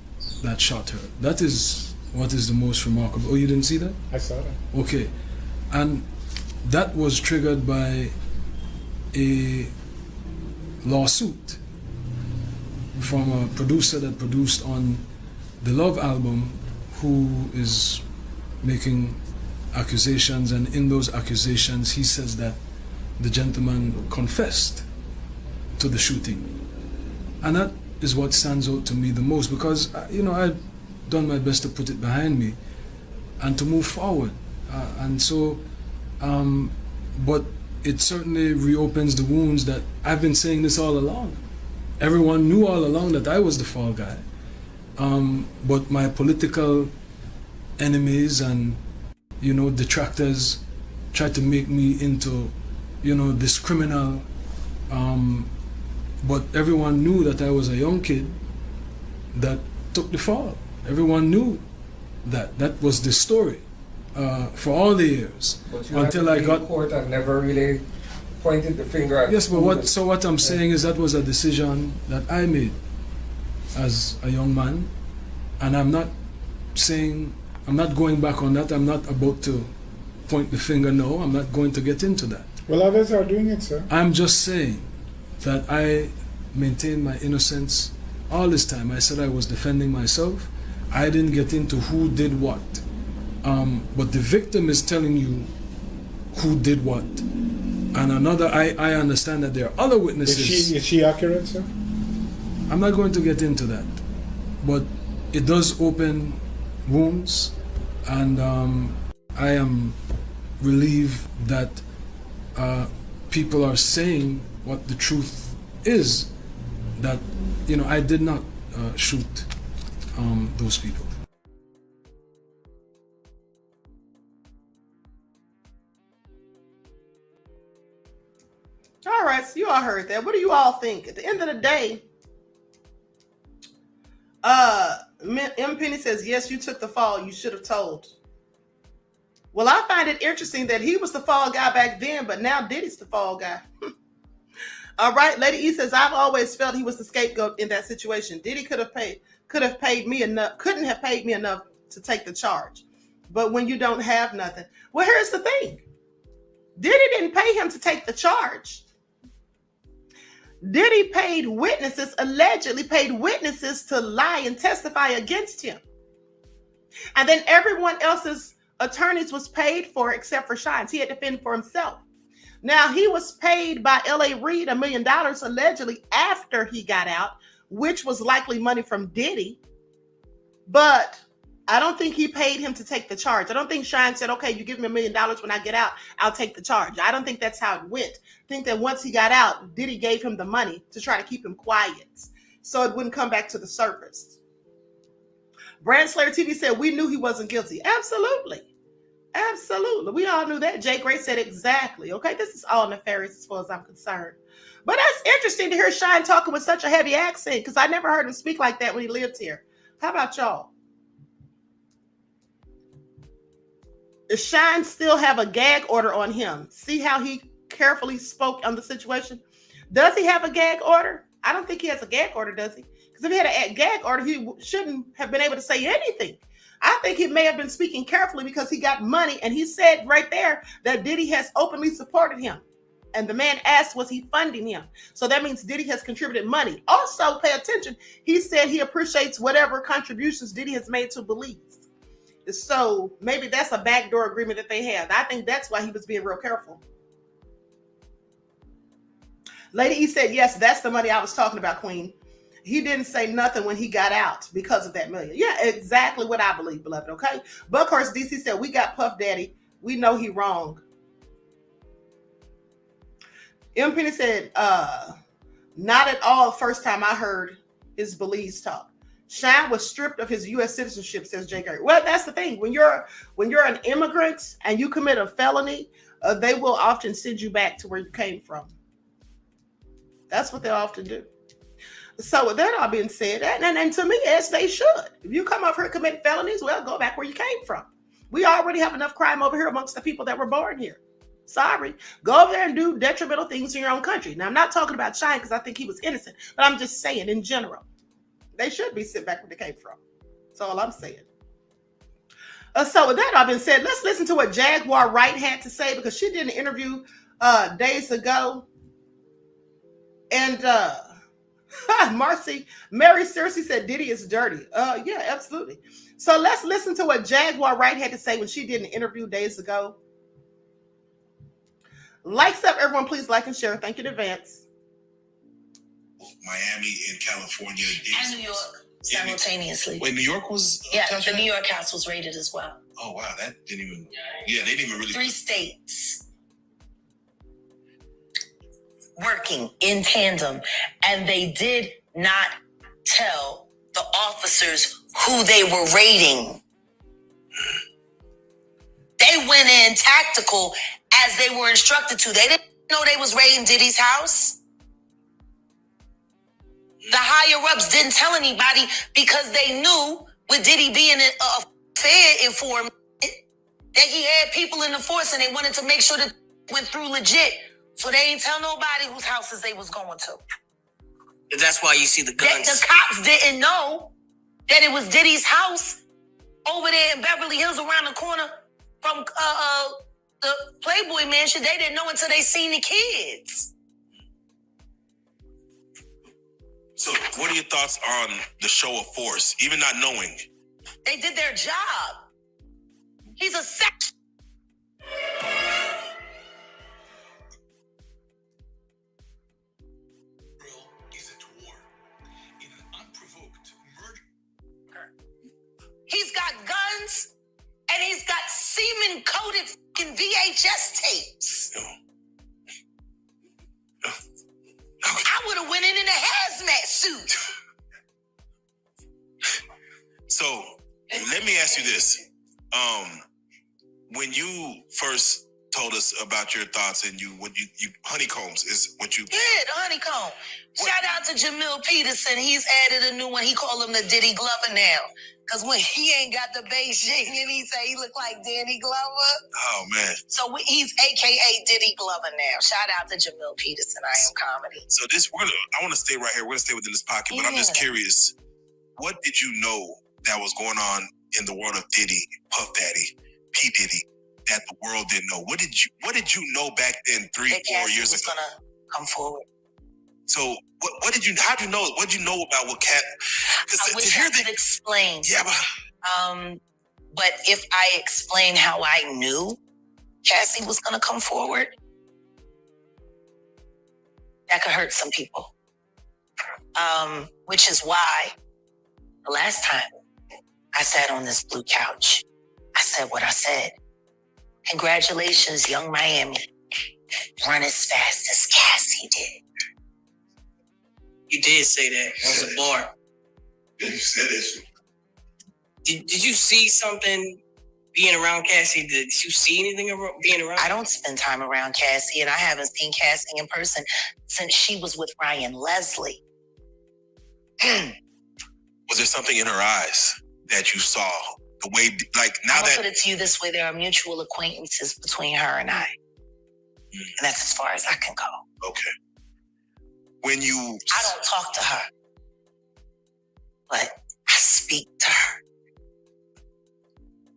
that shot her. That is what is the most remarkable. Oh, you didn't see that? I saw that. Okay. And that was triggered by a lawsuit from a producer that produced on the Love album, who is making accusations, and in those accusations he says that the gentleman confessed to the shooting. And that is what stands out to me the most, because I've done my best to put it behind me and to move forward. But it certainly reopens the wounds that I've been saying this all along. Everyone knew all along that I was the fall guy. But my political enemies and detractors tried to make me into this criminal, but everyone knew that I was a young kid that took the fall. Everyone knew that was the story for all the years, but you until I got court and never really pointed the finger at. Yes, but what I'm saying is that was a decision that I made as a young man, and I'm not going back on that. I'm not about to point the finger. No, I'm not going to get into that. Well, others are doing it, sir. I'm just saying that I maintained my innocence all this time. I said I was defending myself. I didn't get into who did what. But the victim is telling you who did what. And I understand that there are other witnesses. Is she accurate, sir? I'm not going to get into that. But it does open wounds, and I am relieved that people are saying what the truth is, that I did not shoot those people. All right, so you all heard that. What do you all think? At the end of the day, M. Penny says, yes, you took the fall. You should have told. Well, I find it interesting that he was the fall guy back then, but now Diddy's the fall guy. All right, Lady E says, I've always felt he was the scapegoat in that situation. Diddy couldn't have paid me enough to take the charge. But when you don't have nothing. Well, here's the thing. Diddy didn't pay him to take the charge. Diddy allegedly paid witnesses to lie and testify against him. And then everyone else's attorneys was paid for except for Shyne. He had to fend for himself. Now, he was paid by L.A. Reid $1 million allegedly after he got out, which was likely money from Diddy. But I don't think he paid him to take the charge. I don't think Shyne said, okay, you give me $1 million when I get out, I'll take the charge. I don't think that's how it went. I think that once he got out, Diddy gave him the money to try to keep him quiet so it wouldn't come back to the surface. Brand Slayer TV said, we knew he wasn't guilty. Absolutely. Absolutely. We all knew that. Jay Gray said exactly. Okay, this is all nefarious as far as I'm concerned. But that's interesting to hear Shyne talking with such a heavy accent because I never heard him speak like that when he lived here. How about y'all? Does Shyne still have a gag order on him? See how he carefully spoke on the situation? Does he have a gag order? I don't think he has a gag order, does he? Because if he had a gag order, he shouldn't have been able to say anything. I think he may have been speaking carefully because he got money, and he said right there that Diddy has openly supported him. And the man asked, was he funding him? So that means Diddy has contributed money. Also, pay attention. He said he appreciates whatever contributions Diddy has made to Belize. So maybe that's a backdoor agreement that they have. I think that's why he was being real careful. Lady E said, yes, that's the money I was talking about, Queen. He didn't say nothing when he got out because of that $1 million. Yeah, exactly what I believe, beloved, okay? Buckhurst DC said, we got Puff Daddy. We know he wrong. M. Penny said, not at all the first time I heard his Belize talk. Shyne was stripped of his U.S. citizenship, says Jay Gary. Well, that's the thing. When you're an immigrant and you commit a felony, they will often send you back to where you came from. That's what they often do. So with that all being said, and to me, yes, they should. If you come over here and commit felonies, well, go back where you came from. We already have enough crime over here amongst the people that were born here. Sorry. Go over there and do detrimental things in your own country. Now, I'm not talking about Shyne because I think he was innocent, but I'm just saying in general. They should be sent back where they came from. That's all I'm saying. So with that all being said, let's listen to what Jaguar Wright had to say because she did an interview days ago. And Mary seriously said Diddy is dirty. Yeah, absolutely. So let's listen to what Jaguar Wright had to say when she did an interview days ago. Likes up, everyone. Please like and share. Thank you in advance. Miami and California. And New York simultaneously. Wait, New York was? Yeah, the New York house was raided as well. Oh, wow. That didn't even. Yeah, they didn't even really. 3 states working in tandem, and they did not tell the officers who they were raiding. They went in tactical as they were instructed to. They didn't know they was raiding Diddy's house. The higher-ups didn't tell anybody because they knew with Diddy being a Fed informant that he had people in the force and they wanted to make sure that it went through legit. So they ain't tell nobody whose houses they was going to. That's why you see the guns. The cops didn't know that it was Diddy's house over there in Beverly Hills around the corner from the Playboy Mansion. They didn't know until they seen the kids. So what are your thoughts on the show of force, even not knowing? They did their job. He's a sex. He's got guns and he's got semen-coated fucking VHS tapes. I would have went in a hazmat suit. So let me ask you this. When you first told us about your thoughts and you honeycombs is what you... Yeah, the honeycomb. Shout out to Jamil Peterson. He's added a new one. He called him the Diddy Glover now. Because when he ain't got the Beijing and he say he look like Danny Glover. Oh, man. So he's AKA Diddy Glover now. Shout out to Jamil Peterson. I Am Comedy. So I want to stay right here. We're going to stay within this pocket, but I'm just curious. What did you know that was going on in the world of Diddy, Puff Daddy, P. Diddy, that the world didn't know? What did you know back then 3-4 years ago? Gonna come forward. So how'd you know? What'd you know about what Cat? I wish I could explain. Yeah, but if I explain how I knew Cassie was gonna come forward, that could hurt some people. Which is why the last time I sat on this blue couch, I said what I said. Congratulations, Young Miami. Run as fast as Cassie did. You did say that. That was a bar. Yeah, you said it. Did you see something being around Cassie? Did you see anything being around? I don't spend time around Cassie, and I haven't seen Cassie in person since she was with Ryan Leslie. Was there something in her eyes that you saw? The way, like, now I'll that... put it to you this way, there are mutual acquaintances between her and I. And that's as far as I can go. Okay. When you... I don't talk to her, but I speak to her.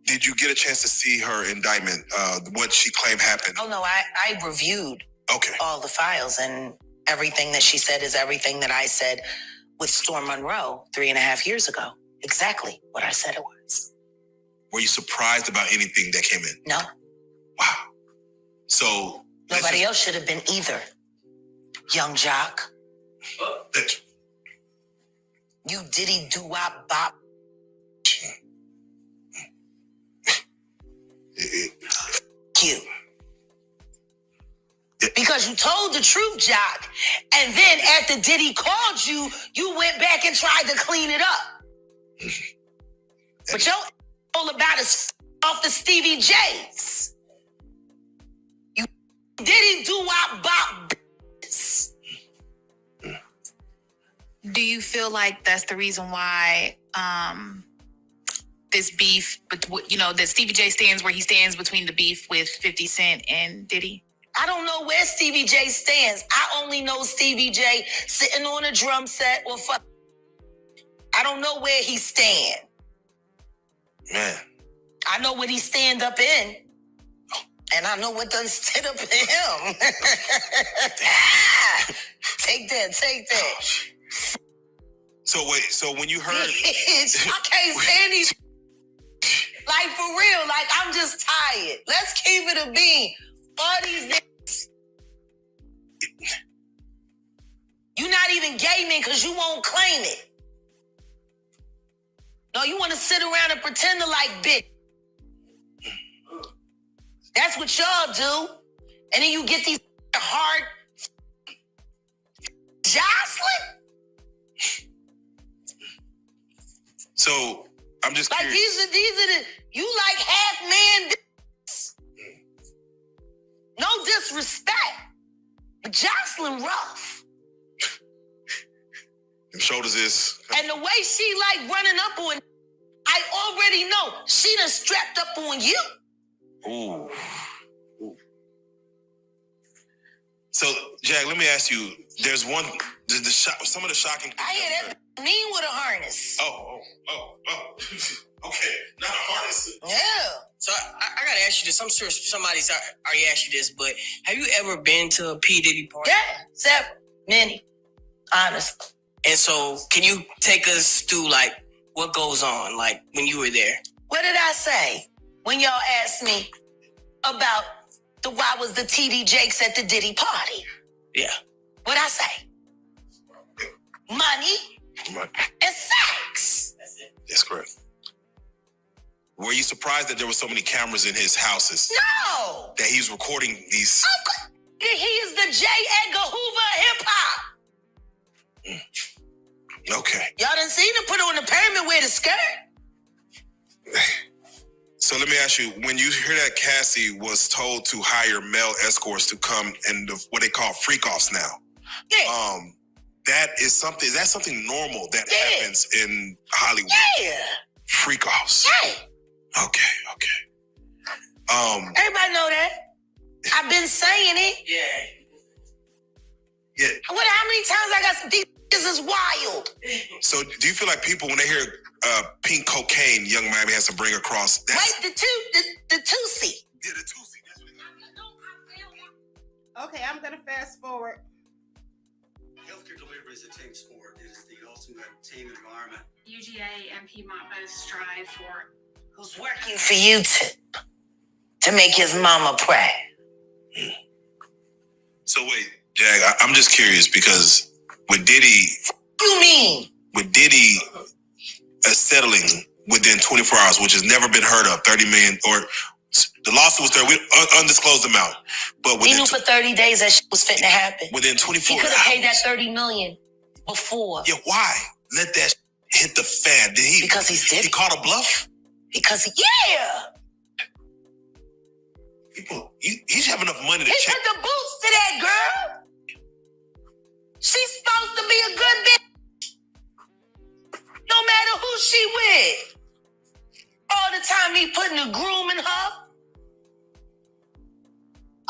Did you get a chance to see her indictment, what she claimed happened? Oh, no, I reviewed all the files, and everything that she said is everything that I said with Storm Monroe 3.5 years ago. Exactly what I said it was. Were you surprised about anything that came in? No. Wow. So... Nobody else should have been either. Young Jock. You Diddy do-wop bop. You. Because you told the truth, Jock. And then after Diddy called you, you went back and tried to clean it up. But your all about is off the Stevie J's. You Diddy do-wop bop. Do you feel like that's the reason why this beef, that Stevie J stands where he stands between the beef with 50 Cent and Diddy? I don't know where Stevie J stands. I only know Stevie J sitting on a drum set or fuck. I don't know where he stand. Man. I know what he stand up in. And I know what done stood up in him. Take that. So wait, so when you heard... I can't stand these... Like, for real, like, I'm just tired. Let's keep it a bean. All these niggas... You not even gay men because you won't claim it. No, you want to sit around and pretend to like bitch. That's what y'all do. And then you get these hard... Jocelyn? So, I'm just like, curious. These are the... You like half-man... No disrespect. But Jocelyn rough. Them shoulders is... And the way she like running up on... I already know. She done strapped up on you. Ooh. So, Jack, let me ask you. There's one... some of the shocking... I hear that mean with a harness. Oh. Okay, not a harness. Yeah. So I gotta ask you this. I'm sure somebody's already asked you this, but have you ever been to a P. Diddy party? Yeah, several. Many. Honestly. And so, can you take us through, like, what goes on, like, when you were there? What did I say when y'all asked me about why was the TD Jakes at the Diddy party? Yeah. What'd I say? Money and sex. That's correct. Were you surprised that there were so many cameras in his houses? No! That he's recording these... He is the J. Edgar Hoover hip-hop. Okay. Y'all done seen him put on the pyramid with a skirt? So let me ask you, when you hear that Cassie was told to hire male escorts to come and what they call freak-offs now. Yeah. Is that something normal that happens in Hollywood? Yeah. Freak-offs. Yeah. Okay. Everybody know that. I've been saying it. Yeah. How many times I got some... This is wild. So do you feel like people, when they hear pink cocaine, Young Miami has to bring across... Wait, the two-seat. Yeah, the two-seat. Okay, I'm going to fast forward. Healthcare delivery is a team sport. It is the ultimate team environment. UGA and Piedmont both strive for... Who's working for you to make his mama proud? So wait, Jag, I'm just curious because with Diddy, You mean? with Diddy settling within 24 hours, which has never been heard of, 30 million, or the lawsuit was there, undisclosed amount. But He knew for 30 days that shit was fitting to happen. within 24 He hours. could have paid that $30 million before. Yeah, why? Let that hit the fan. Did he? Because he's Diddy. He called a bluff? Yeah. People, he's have enough money to He check. put the boots to that girl. She's supposed to be a good bitch. No matter who she with. All the time he putting a groom in her.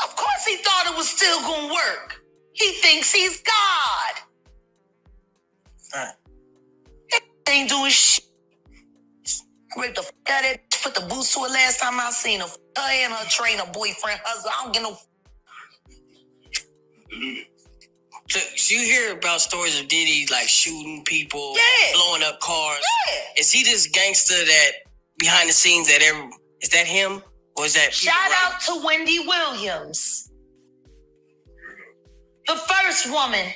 Of course he thought it was still gonna work. He thinks he's God. He ain't doing shit. I raped the fuck out of that bitch, put the boots to her last time I seen her. Her and her trainer, boyfriend, husband. I don't get no. So you hear about stories of Diddy like shooting people, blowing up cars. Yeah. Is he this gangster that behind the scenes that is that him? Or is that Shout out to Wendy Williams, the first woman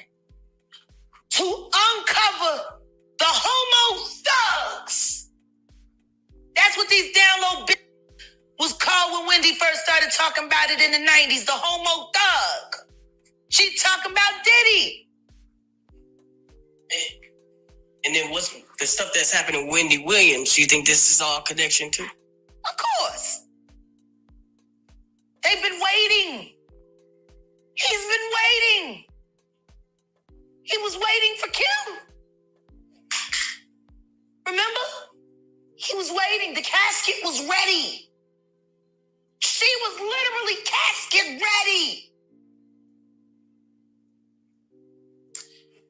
to uncover the homo thugs. That's what these down low bitches was called when Wendy first started talking about it in the 90s, the homo thug. She talking about Diddy. And then what's the stuff that's happening with Wendy Williams? You think this is all connection to? Of course. They've been waiting. He's been waiting. He was waiting for Kim. Remember? He was waiting. The casket was ready. She was literally casket ready.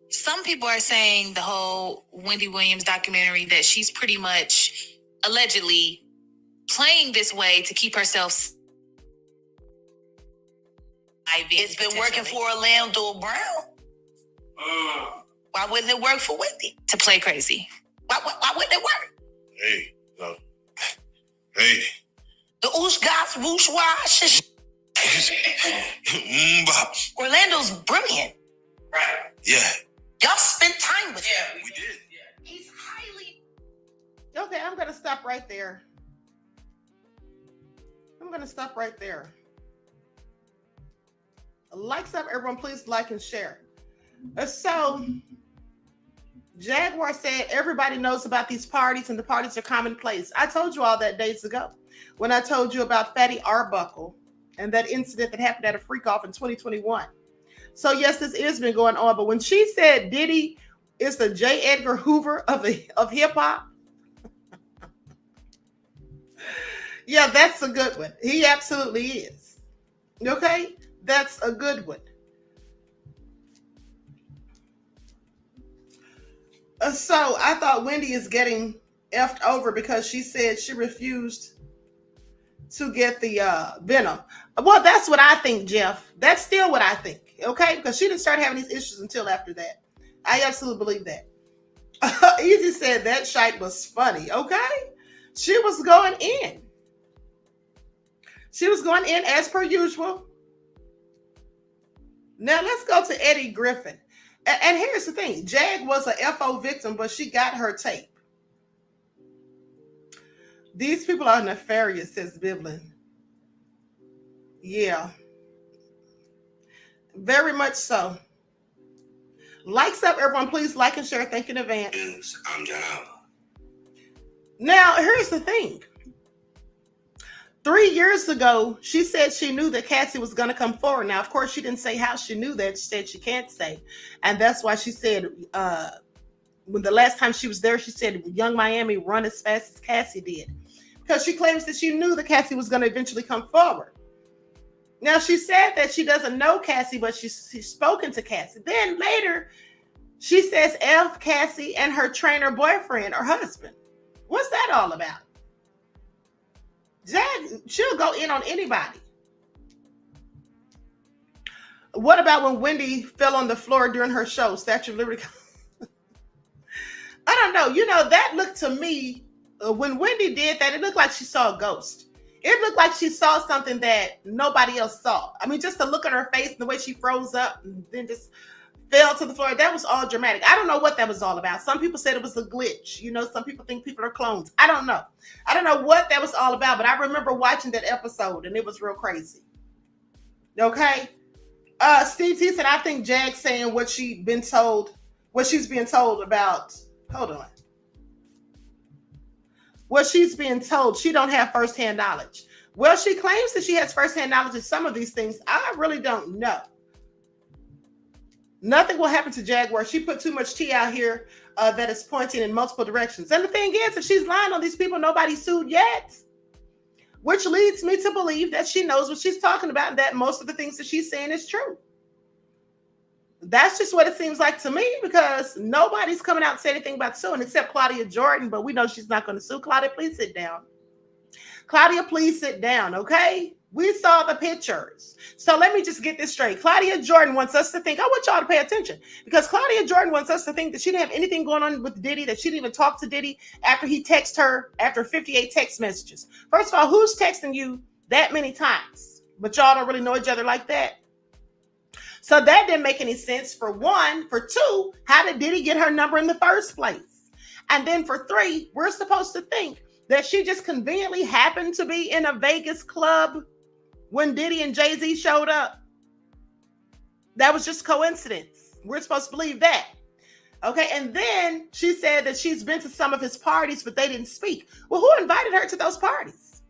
Some people are saying the whole Wendy Williams documentary that she's pretty much allegedly playing this way to keep herself. It's been working for Orlando Brown. Why wouldn't it work for Wendy? To play crazy. Why wouldn't it work? Hey, no. Hey. The oosh goss, whoosh wash. Orlando's brilliant. Right. Yeah. Y'all spent time with him. We did. He's highly. Okay, I'm going to stop right there. Likes up, everyone. Please like and share. So, Jaguar said everybody knows about these parties and the parties are commonplace. I told you all that days ago when I told you about Fatty Arbuckle and that incident that happened at a freak off in 2021. So yes, this has been going on. But when she said Diddy is the J. Edgar Hoover of hip hop, yeah, that's a good one. He absolutely is. Okay, that's a good one. So I thought Wendy is getting effed over because she said she refused to get the venom. Well, that's what I think, Jeff. That's still what I think. Okay, because she didn't start having these issues until after that. I absolutely believe that. Easy said that shite was funny. Okay, she was going in. She was going in as per usual. Now let's go to Eddie Griffin. And here's the thing. Jag was a FO victim, but she got her tape. These people are nefarious, says Bivlin. Yeah. Very much so. Likes up, everyone. Please like and share. Thank you in advance. I'm JLo. Now, here's the thing. 3 years ago, she said she knew that Cassie was going to come forward. Now, of course, she didn't say how she knew that. She said she can't say. And that's why she said, when the last time she was there, she said, Young Miami run as fast as Cassie did. Because she claims that she knew that Cassie was going to eventually come forward. Now, she said that she doesn't know Cassie, but she's spoken to Cassie. Then later, she says F Cassie and her trainer boyfriend or husband. What's that all about? She'll go in on anybody. What about when Wendy fell on the floor during her show, Statue of Liberty? I don't know. You know, that looked to me, when Wendy did that, it looked like she saw a ghost. It looked like she saw something that nobody else saw. I mean, just the look on her face and the way she froze up and then just fell to the floor. That was all dramatic. I don't know what that was all about. Some people said it was a glitch. You know, some people think people are clones. I don't know. I don't know what that was all about, but I remember watching that episode and it was real crazy. Okay. Steve T said, I think Jag's saying what she's being told about. Hold on. What she's being told, she don't have firsthand knowledge. Well, she claims that she has firsthand knowledge of some of these things. I really don't know. Nothing will happen to Jaguar. She put too much tea out here that is pointing in multiple directions. And the thing is, if she's lying on these people, nobody sued yet. Which leads me to believe that she knows what she's talking about and that most of the things that she's saying is true. That's just what it seems like to me, because nobody's coming out and saying anything about suing except Claudia Jordan, but we know she's not going to sue. Claudia, please sit down. Claudia, please sit down, okay? We saw the pictures. So let me just get this straight. Claudia Jordan wants us to think, I want y'all to pay attention, because Claudia Jordan wants us to think that she didn't have anything going on with Diddy, that she didn't even talk to Diddy after he texted her after 58 text messages. First of all, who's texting you that many times? But y'all don't really know each other like that. So that didn't make any sense, for one. For two, how did Diddy get her number in the first place? And then for three, we're supposed to think that she just conveniently happened to be in a Vegas club when Diddy and Jay-Z showed up. That was just coincidence. We're supposed to believe that. Okay, and then she said that she's been to some of his parties, but they didn't speak. Well, who invited her to those parties?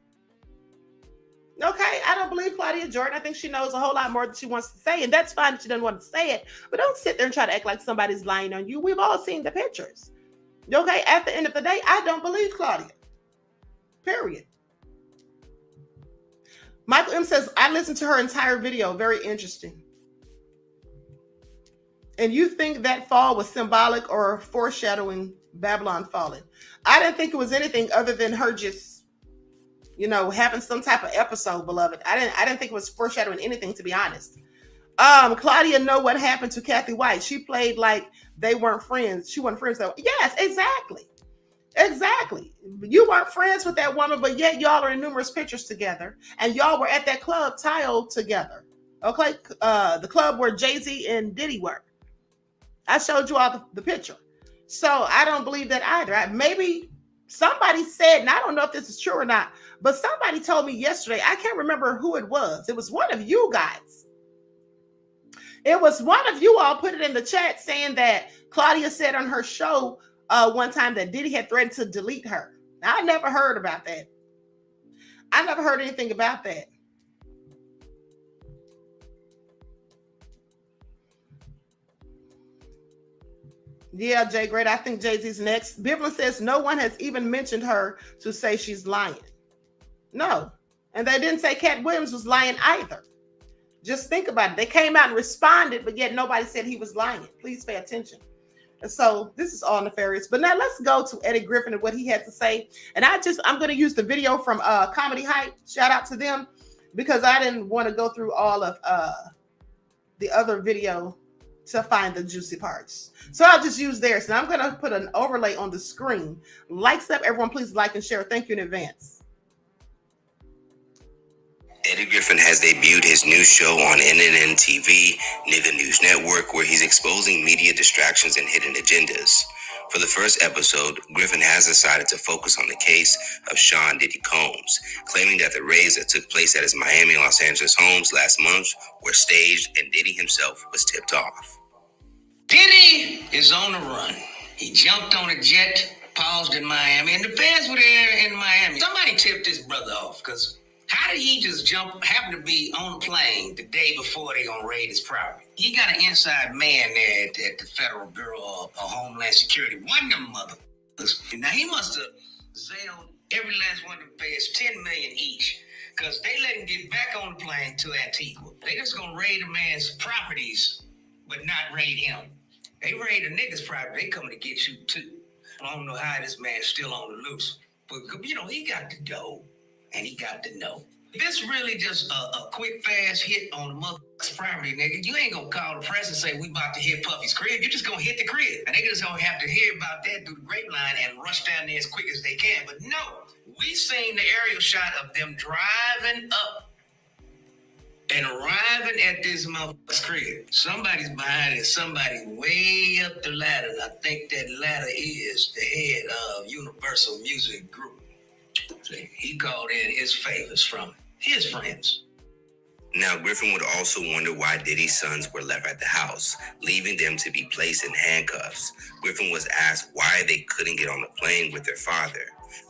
Okay, I don't believe Claudia Jordan. I think she knows a whole lot more than she wants to say, and that's fine if she doesn't want to say it, but don't sit there and try to act like somebody's lying on you. We've all seen the pictures. Okay, at the end of the day, I don't believe Claudia. Period. Michael M says, I listened to her entire video. Very interesting. And you think that fall was symbolic or foreshadowing Babylon falling? I didn't think it was anything other than her just, you know, having some type of episode, beloved. I didn't think it was foreshadowing anything, to be honest. Claudia know what happened to Kathy White. She played like they weren't friends. She wasn't friends. So yes, exactly. Exactly. You weren't friends with that woman, but yet y'all are in numerous pictures together. And y'all were at that club, Tile, together. Okay? The club where Jay-Z and Diddy were. I showed you all the picture. So I don't believe that either. Maybe somebody said, and I don't know if this is true or not, but somebody told me yesterday, I can't remember who it was. It was one of you guys. It was one of you all put it in the chat saying that Claudia said on her show one time that Diddy had threatened to delete her. Now, I never heard about that. I never heard anything about that. Yeah, Jay, great. I think Jay-Z's next. Bivlin says no one has even mentioned her to say she's lying. No. And they didn't say Cat Williams was lying either. Just think about it. They came out and responded, but yet nobody said he was lying. Please pay attention. And so this is all nefarious. But now let's go to Eddie Griffin and what he had to say. And I'm going to use the video from Comedy Hype. Shout out to them, because I didn't want to go through all of the other video to find the juicy parts. So I'll just use theirs. And I'm going to put an overlay on the screen. Likes up, everyone, please like and share. Thank you in advance. Eddie Griffin has debuted his new show on NNN TV, Nigga News Network, where he's exposing media distractions and hidden agendas. For the first episode, Griffin has decided to focus on the case of Sean Diddy Combs, claiming that the raids that took place at his Miami and Los Angeles homes last month were staged and Diddy himself was tipped off. Diddy is on the run. He jumped on a jet, paused in Miami, and the fans were there in Miami. Somebody tipped his brother off, because how did he just happen to be on the plane the day before they gonna raid his property? He got an inside man there at the Federal Bureau of Homeland Security. One of them motherfuckers. Now he must have zailed every last one of them players $10 million each, because they let him get back on the plane to Antigua. They just gonna raid a man's properties, but not raid him. They raid a nigga's property, they coming to get you too. I don't know how this man's still on the loose, but you know, he got the dough. And he got to know. This really just a quick, fast hit on the motherfucker's property, nigga. You ain't gonna call the press and say, we about to hit Puffy's crib. You're just gonna hit the crib. And they just gonna have to hear about that through the grapevine and rush down there as quick as they can. But no, We seen the aerial shot of them driving up and arriving at this motherfucker's crib. Somebody's behind it. Somebody way up the ladder. And I think that ladder is the head of Universal Music Group. See, he called in his favors from his friends. Now, Griffin would also wonder why Diddy's sons were left at the house, leaving them to be placed in handcuffs. Griffin was asked why they couldn't get on the plane with their father.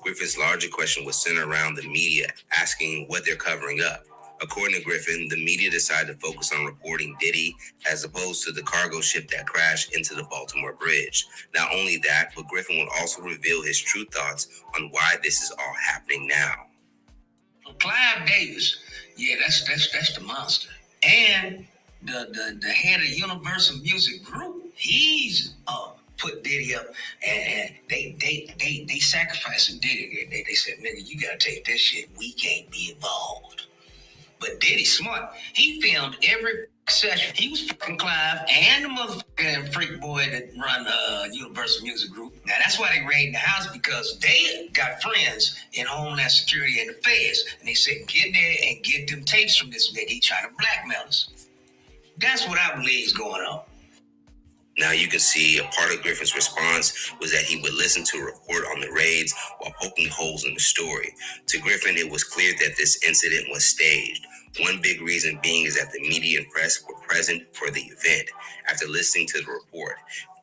Griffin's larger question was centered around the media, asking what they're covering up. According to Griffin, the media decided to focus on reporting Diddy as opposed to the cargo ship that crashed into the Baltimore Bridge. Not only that, but Griffin would also reveal his true thoughts on why this is all happening now. Clive Davis, yeah, that's the monster. And the head of Universal Music Group, he's put Diddy up, and they sacrificing Diddy. They said, nigga, you gotta take this shit. We can't be involved. But Diddy smart. He filmed every session. He was fucking Clive and the motherfucking freak boy that run Universal Music Group. Now that's why they raided the house, because they got friends in Homeland Security and the feds, and they said, get in there and get them tapes from this nigga. He trying to blackmail us. That's what I believe is going on. Now you can see a part of Griffin's response was that he would listen to a report on the raids while poking holes in the story. To Griffin, it was clear that this incident was staged. One big reason being is that the media and press were present for the event. After listening to the report,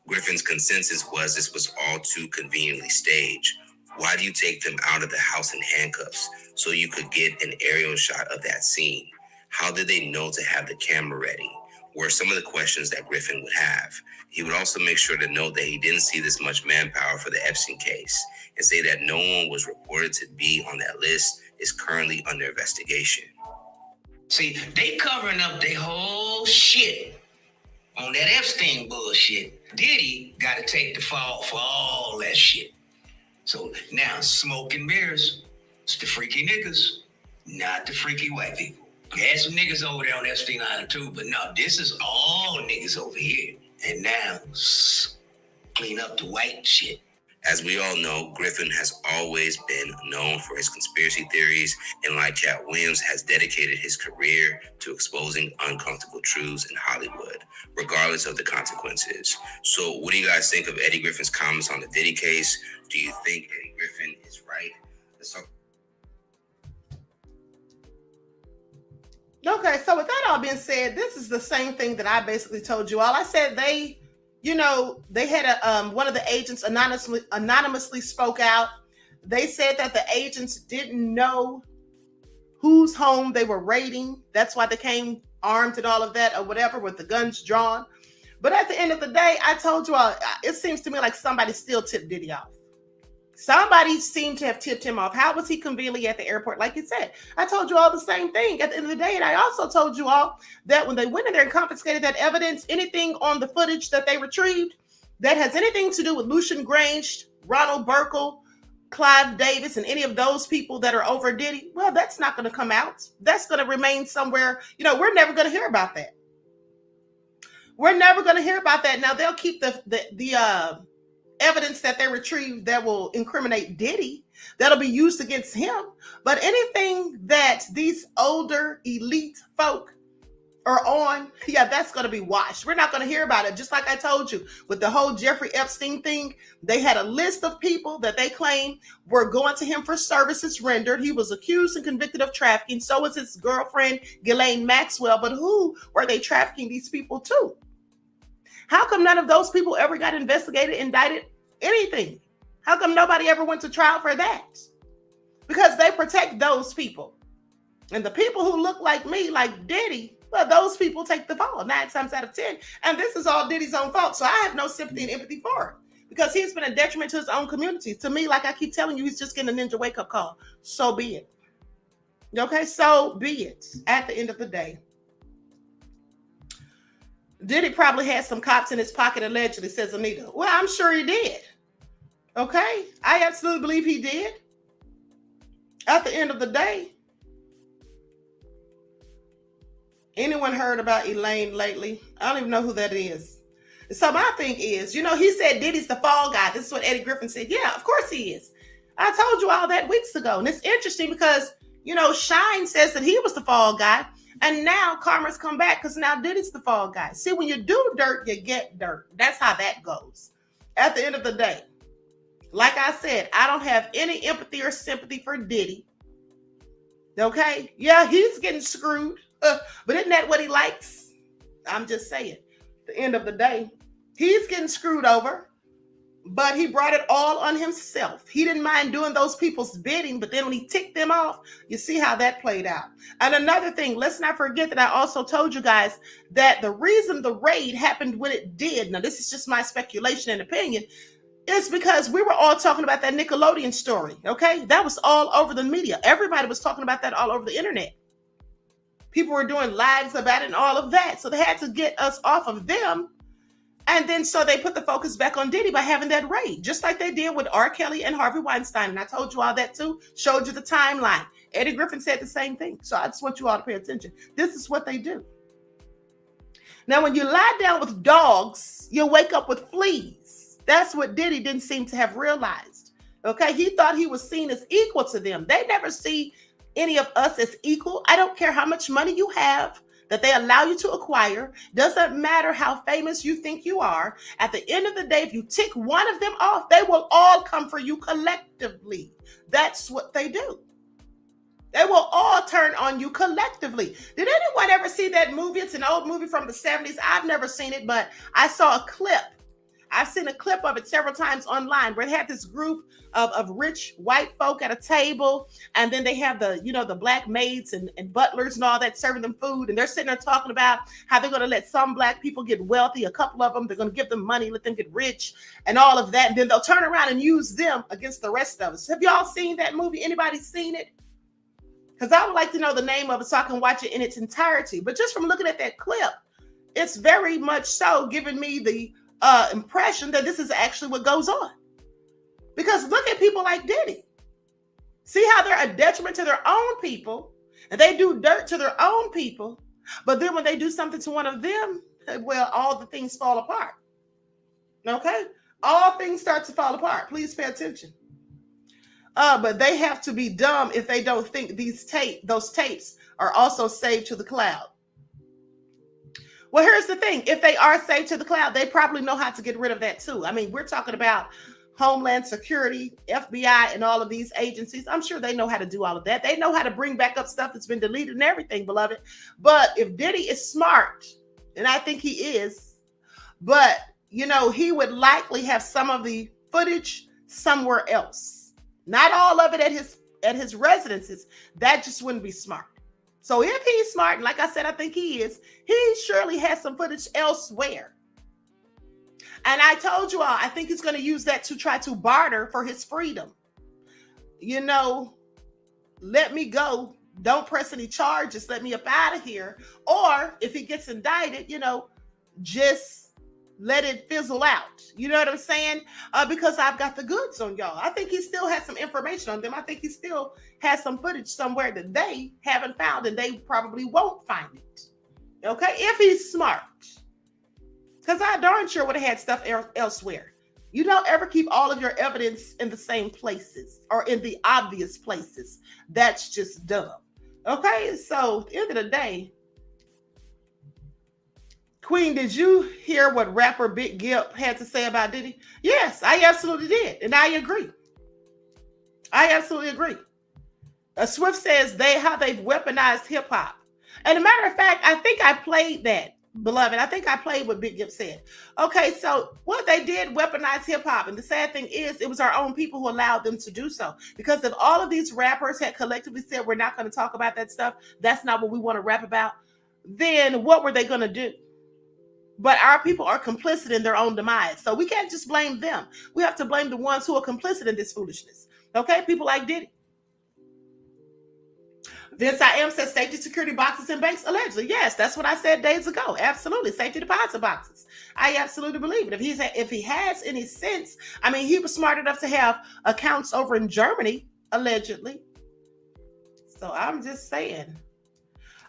Griffin's consensus was this was all too conveniently staged. Why do you take them out of the house in handcuffs so you could get an aerial shot of that scene? How did they know to have the camera ready? Were some of the questions that Griffin would have. He would also make sure to note that he didn't see this much manpower for the Epstein case and say that no one was reported to be on that list is currently under investigation. See, they covering up their whole shit on that Epstein bullshit. Diddy got to take the fall for all that shit. So now, smoke and mirrors, it's the freaky niggas, not the freaky white people. You had some niggas over there on Epstein Island too, but no, this is all niggas over here. And now, clean up the white shit. As we all know, Griffin has always been known for his conspiracy theories, and like Cat Williams, has dedicated his career to exposing uncomfortable truths in Hollywood, regardless of the consequences. So what do you guys think of Eddie Griffin's comments on the Diddy case? Do you think Eddie Griffin is right? Let's talk. Okay, so with that all being said, this is the same thing that I basically told you all. I said they had one of the agents anonymously spoke out. They said that the agents didn't know whose home they were raiding. That's why they came armed and all of that or whatever with the guns drawn. But at the end of the day, I told you all, it seems to me like somebody still tipped Diddy off. Somebody seemed to have tipped him off. How was he conveniently at the airport? Like you said, I told you all the same thing at the end of the day. And I also told you all that when they went in there and confiscated that evidence, anything on the footage that they retrieved that has anything to do with Lucian Grange, Ronald Burkle, Clive Davis, and any of those people that are over Diddy, well, that's not going to come out. That's going to remain somewhere. We're never going to hear about that. We're never going to hear about that. Now, they'll keep the evidence that they retrieve that will incriminate Diddy, that'll be used against him. But anything that these older elite folk are on, yeah, that's going to be washed. We're not going to hear about it. Just like I told you with the whole Jeffrey Epstein thing, they had a list of people that they claim were going to him for services rendered. He was accused and convicted of trafficking. So was his girlfriend, Ghislaine Maxwell. But who were they trafficking these people to? How come none of those people ever got investigated, indicted, anything? How come nobody ever went to trial for that? Because they protect those people. And the people who look like me, like Diddy, well, those people take the fall 9 times out of 10. And this is all Diddy's own fault. So I have no sympathy and empathy for him because he's been a detriment to his own community. To me, like I keep telling you, he's just getting a ninja wake-up call. So be it. Okay, so be it. At the end of the day, Diddy probably had some cops in his pocket, allegedly, says Anita. Well, I'm sure he did. Okay? I absolutely believe he did. At the end of the day, anyone heard about Elaine lately? I don't even know who that is. So my thing is, he said Diddy's the fall guy. This is what Eddie Griffin said. Yeah, of course he is. I told you all that weeks ago. And it's interesting because, you know, Shyne says that he was the fall guy. And now karma's come back because now Diddy's the fall guy. See, when you do dirt, you get dirt. That's how that goes. At the end of the day, like I said, I don't have any empathy or sympathy for Diddy. Okay? Yeah, he's getting screwed. But isn't that what he likes? I'm just saying. At the end of the day, he's getting screwed over. But he brought it all on himself. He didn't mind doing those people's bidding, but then when he ticked them off, you see how that played out. And another thing, let's not forget that I also told you guys that the reason the raid happened when it did, now this is just my speculation and opinion, is because we were all talking about that Nickelodeon story, okay? That was all over the media. Everybody was talking about that all over the internet. People were doing lives about it and all of that. So they had to get us off of them. And then so they put the focus back on Diddy by having that raid, just like they did with R. Kelly and Harvey Weinstein. And I told you all that too, showed you the timeline. Eddie Griffin said the same thing. So I just want you all to pay attention. This is what they do. Now, when you lie down with dogs, you'll wake up with fleas. That's what Diddy didn't seem to have realized. Okay, he thought he was seen as equal to them. They never see any of us as equal. I don't care how much money you have that they allow you to acquire. Doesn't matter how famous you think you are. At the end of the day, if you tick one of them off, they will all come for you collectively. That's what they do. They will all turn on you collectively. Did anyone ever see that movie? It's an old movie from the 70s. I've never seen it, but I saw a clip. I've seen a clip of it several times online where it had this group of rich white folk at a table, and then they have the, you know, the black maids and butlers and all that serving them food, and they're sitting there talking about how they're going to let some black people get wealthy, a couple of them, they're going to give them money, let them get rich, and all of that, and then they'll turn around and use them against the rest of us. Have y'all seen that movie? Anybody seen it? Because I would like to know the name of it so I can watch it in its entirety. But just from looking at that clip, it's very much so giving me the impression that this is actually what goes on. Because look at people like Diddy. See how they're a detriment to their own people, and they do dirt to their own people, but then when they do something to one of them, well, all the things fall apart. Okay? All things start to fall apart. Please pay attention. But they have to be dumb if they don't think those tapes are also saved to the cloud. Well, here's the thing. If they are saved to the cloud, they probably know how to get rid of that too. I mean, we're talking about Homeland Security, FBI, and all of these agencies. I'm sure they know how to do all of that. They know how to bring back up stuff that's been deleted and everything, beloved. But if Diddy is smart, and I think he is, but, you know, he would likely have some of the footage somewhere else. Not all of it at his residences. That just wouldn't be smart. So if he's smart, and like I said, I think he is, he surely has some footage elsewhere. And I told you all, I think he's going to use that to try to barter for his freedom. You know, let me go. Don't press any charges. Let me up out of here. Or if he gets indicted, you know, just let it fizzle out. You know what I'm saying? Because I've got the goods on y'all. I think he still has some information on them. I think he still has some footage somewhere that they haven't found, and they probably won't find it. Okay? If he's smart. Because I darn sure would have had stuff elsewhere. You don't ever keep all of your evidence in the same places or in the obvious places. That's just dumb. Okay? So at the end of the day, Queen, did you hear what rapper Big Gip had to say about Diddy? Yes, I absolutely did. And I agree. I absolutely agree. Swift says how they've weaponized hip hop. And a matter of fact, I think I played that, beloved. I think I played what Big Gip said. Okay, so what they did, weaponize hip hop. And the sad thing is, it was our own people who allowed them to do so. Because if all of these rappers had collectively said, we're not going to talk about that stuff, that's not what we want to rap about, then what were they going to do? But our people are complicit in their own demise. So we can't just blame them. We have to blame the ones who are complicit in this foolishness. Okay? People like Diddy. Vince I Am says safety security boxes in banks, allegedly. Yes, that's what I said days ago. Absolutely. Safety deposit boxes. I absolutely believe it. If he has any sense, I mean, he was smart enough to have accounts over in Germany, allegedly. So I'm just saying.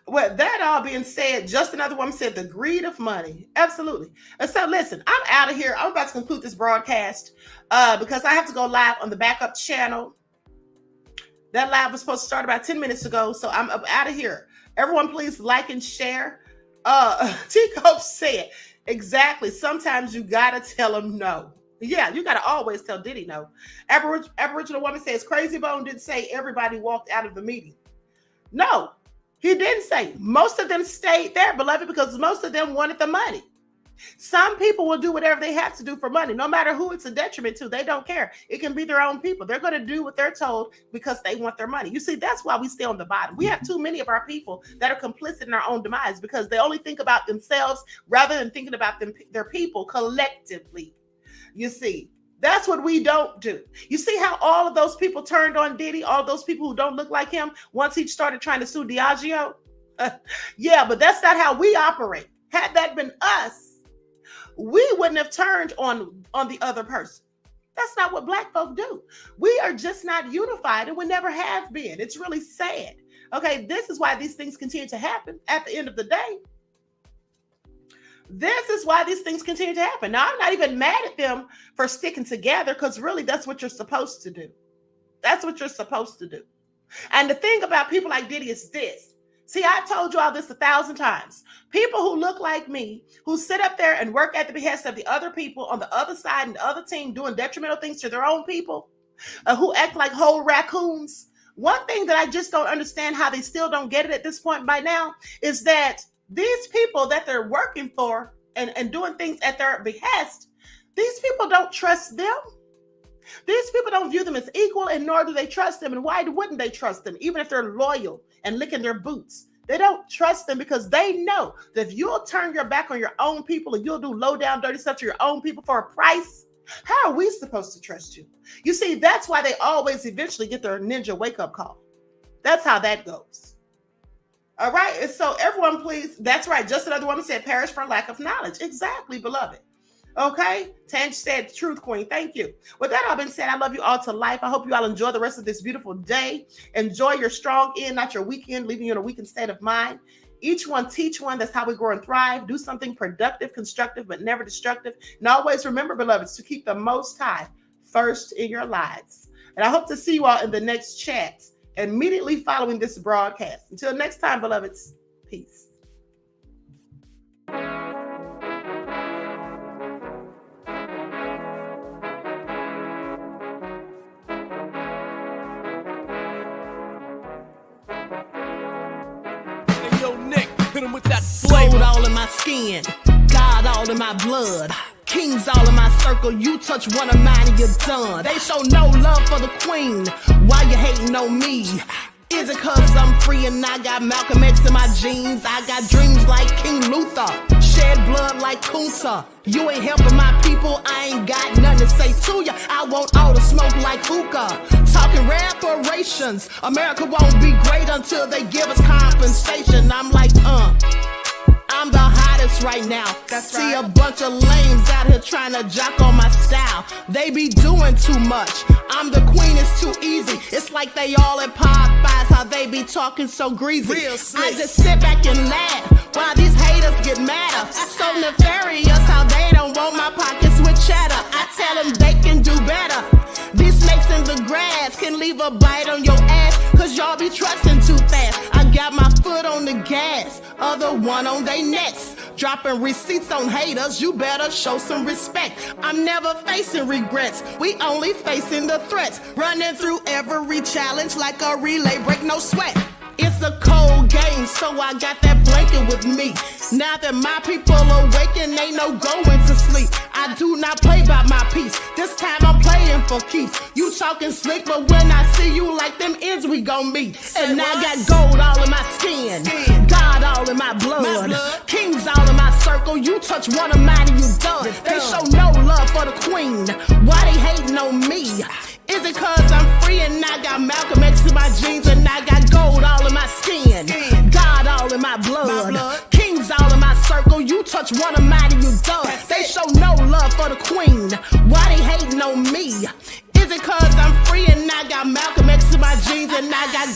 Well, that all being said, just another woman said the greed of money. Absolutely. And so listen, I'm out of here. I'm about to conclude this broadcast because I have to go live on the backup channel. That live was supposed to start about 10 minutes ago, so I'm up out of here. Everyone, please like and share. T-Cope said, exactly. Sometimes you gotta tell them no. Yeah, you gotta always tell Diddy no. Aboriginal woman says, Crazy Bone didn't say everybody walked out of the meeting. No, he didn't say. Most of them stayed there, beloved, because most of them wanted the money. Some people will do whatever they have to do for money, no matter who it's a detriment to. They don't care. It can be their own people. They're going to do what they're told because they want their money. You see, that's why we stay on the bottom. We have too many of our people that are complicit in our own demise because they only think about themselves rather than thinking about their people collectively. You see, that's what we don't do. You see how all of those people turned on Diddy, all those people who don't look like him once he started trying to sue Diageo? Yeah, but that's not how we operate. Had that been us, we wouldn't have turned on the other person. That's not what Black folk do. We are just not unified, and we never have been. It's really sad. Okay, this is why these things continue to happen at the end of the day. This is why these things continue to happen. Now, I'm not even mad at them for sticking together because really that's what you're supposed to do. That's what you're supposed to do. And the thing about people like Diddy is this. See, I've told you all this 1,000 times. People who look like me, who sit up there and work at the behest of the other people on the other side and the other team doing detrimental things to their own people, who act like whole raccoons. One thing that I just don't understand how they still don't get it at this point by now is that these people that they're working for and doing things at their behest, these people don't trust them. These people don't view them as equal, and nor do they trust them. And why wouldn't they trust them, even if they're loyal and licking their boots? They don't trust them because they know that if you'll turn your back on your own people and you'll do low down dirty stuff to your own people for a price, how are we supposed to trust you? You see, that's why they always eventually get their ninja wake-up call. That's how that goes. All right. And so everyone, please. That's right. Just another woman said, perish for lack of knowledge. Exactly, beloved. Okay. Tange said, truth queen. Thank you. With that all been said, I love you all to life. I hope you all enjoy the rest of this beautiful day. Enjoy your strong end, not your weekend, leaving you in a weakened state of mind. Each one teach one. That's how we grow and thrive. Do something productive, constructive, but never destructive. And always remember, beloveds, to keep the Most High first in your lives. And I hope to see you all in the next chat immediately following this broadcast. Until next time, beloveds, peace. Hit him with that gold all in my skin, God all in my blood, kings all in my circle. You touch one of mine and you're done. They show no love for the queen. Why you hating on me? Is it cause I'm free and I got Malcolm X in my jeans? I got dreams like King Luther, shed blood like Kunta. You ain't helping my people, I ain't got nothing to say to ya. I want all the smoke like hookah. Talking reparations, America won't be great until they give us compensation. I'm like, I'm the hottest right now. See a bunch of lames out here trying to jock on my style. They be doing too much. I'm the queen, it's too easy. It's like they all at Popeyes, how they be talking so greasy. I just sit back and laugh while these haters get madder. So nefarious how they don't want my pockets with cheddar. I tell them they can do better. These snakes in the grass can leave a bite on your ass, cause y'all be trusting too fast. I got my foot on the gas, other one on they necks. Dropping receipts on haters, you better show some respect. I'm never facing regrets, we only facing the threats. Running through every challenge like a relay, break no sweat. It's a cold game, so I got that blanket with me. Now that my people awaken, ain't no going to sleep. I do not play by my piece. This time I'm playing for keeps. You talking slick, but when I see you like them ends, we gon' meet. And I got gold all in my skin, God all in my blood, kings all in my circle. You touch one of mine and you done. They show no love for the queen. Why they hating on me? Is it cause I'm free and I got Malcolm X in my jeans and I got gold all in my skin, God all in my blood, kings all in my circle. You touch one of mine and you done. They show no love for the queen. Why they hating on me? Is it cause I'm free and I got Malcolm X in my jeans and I got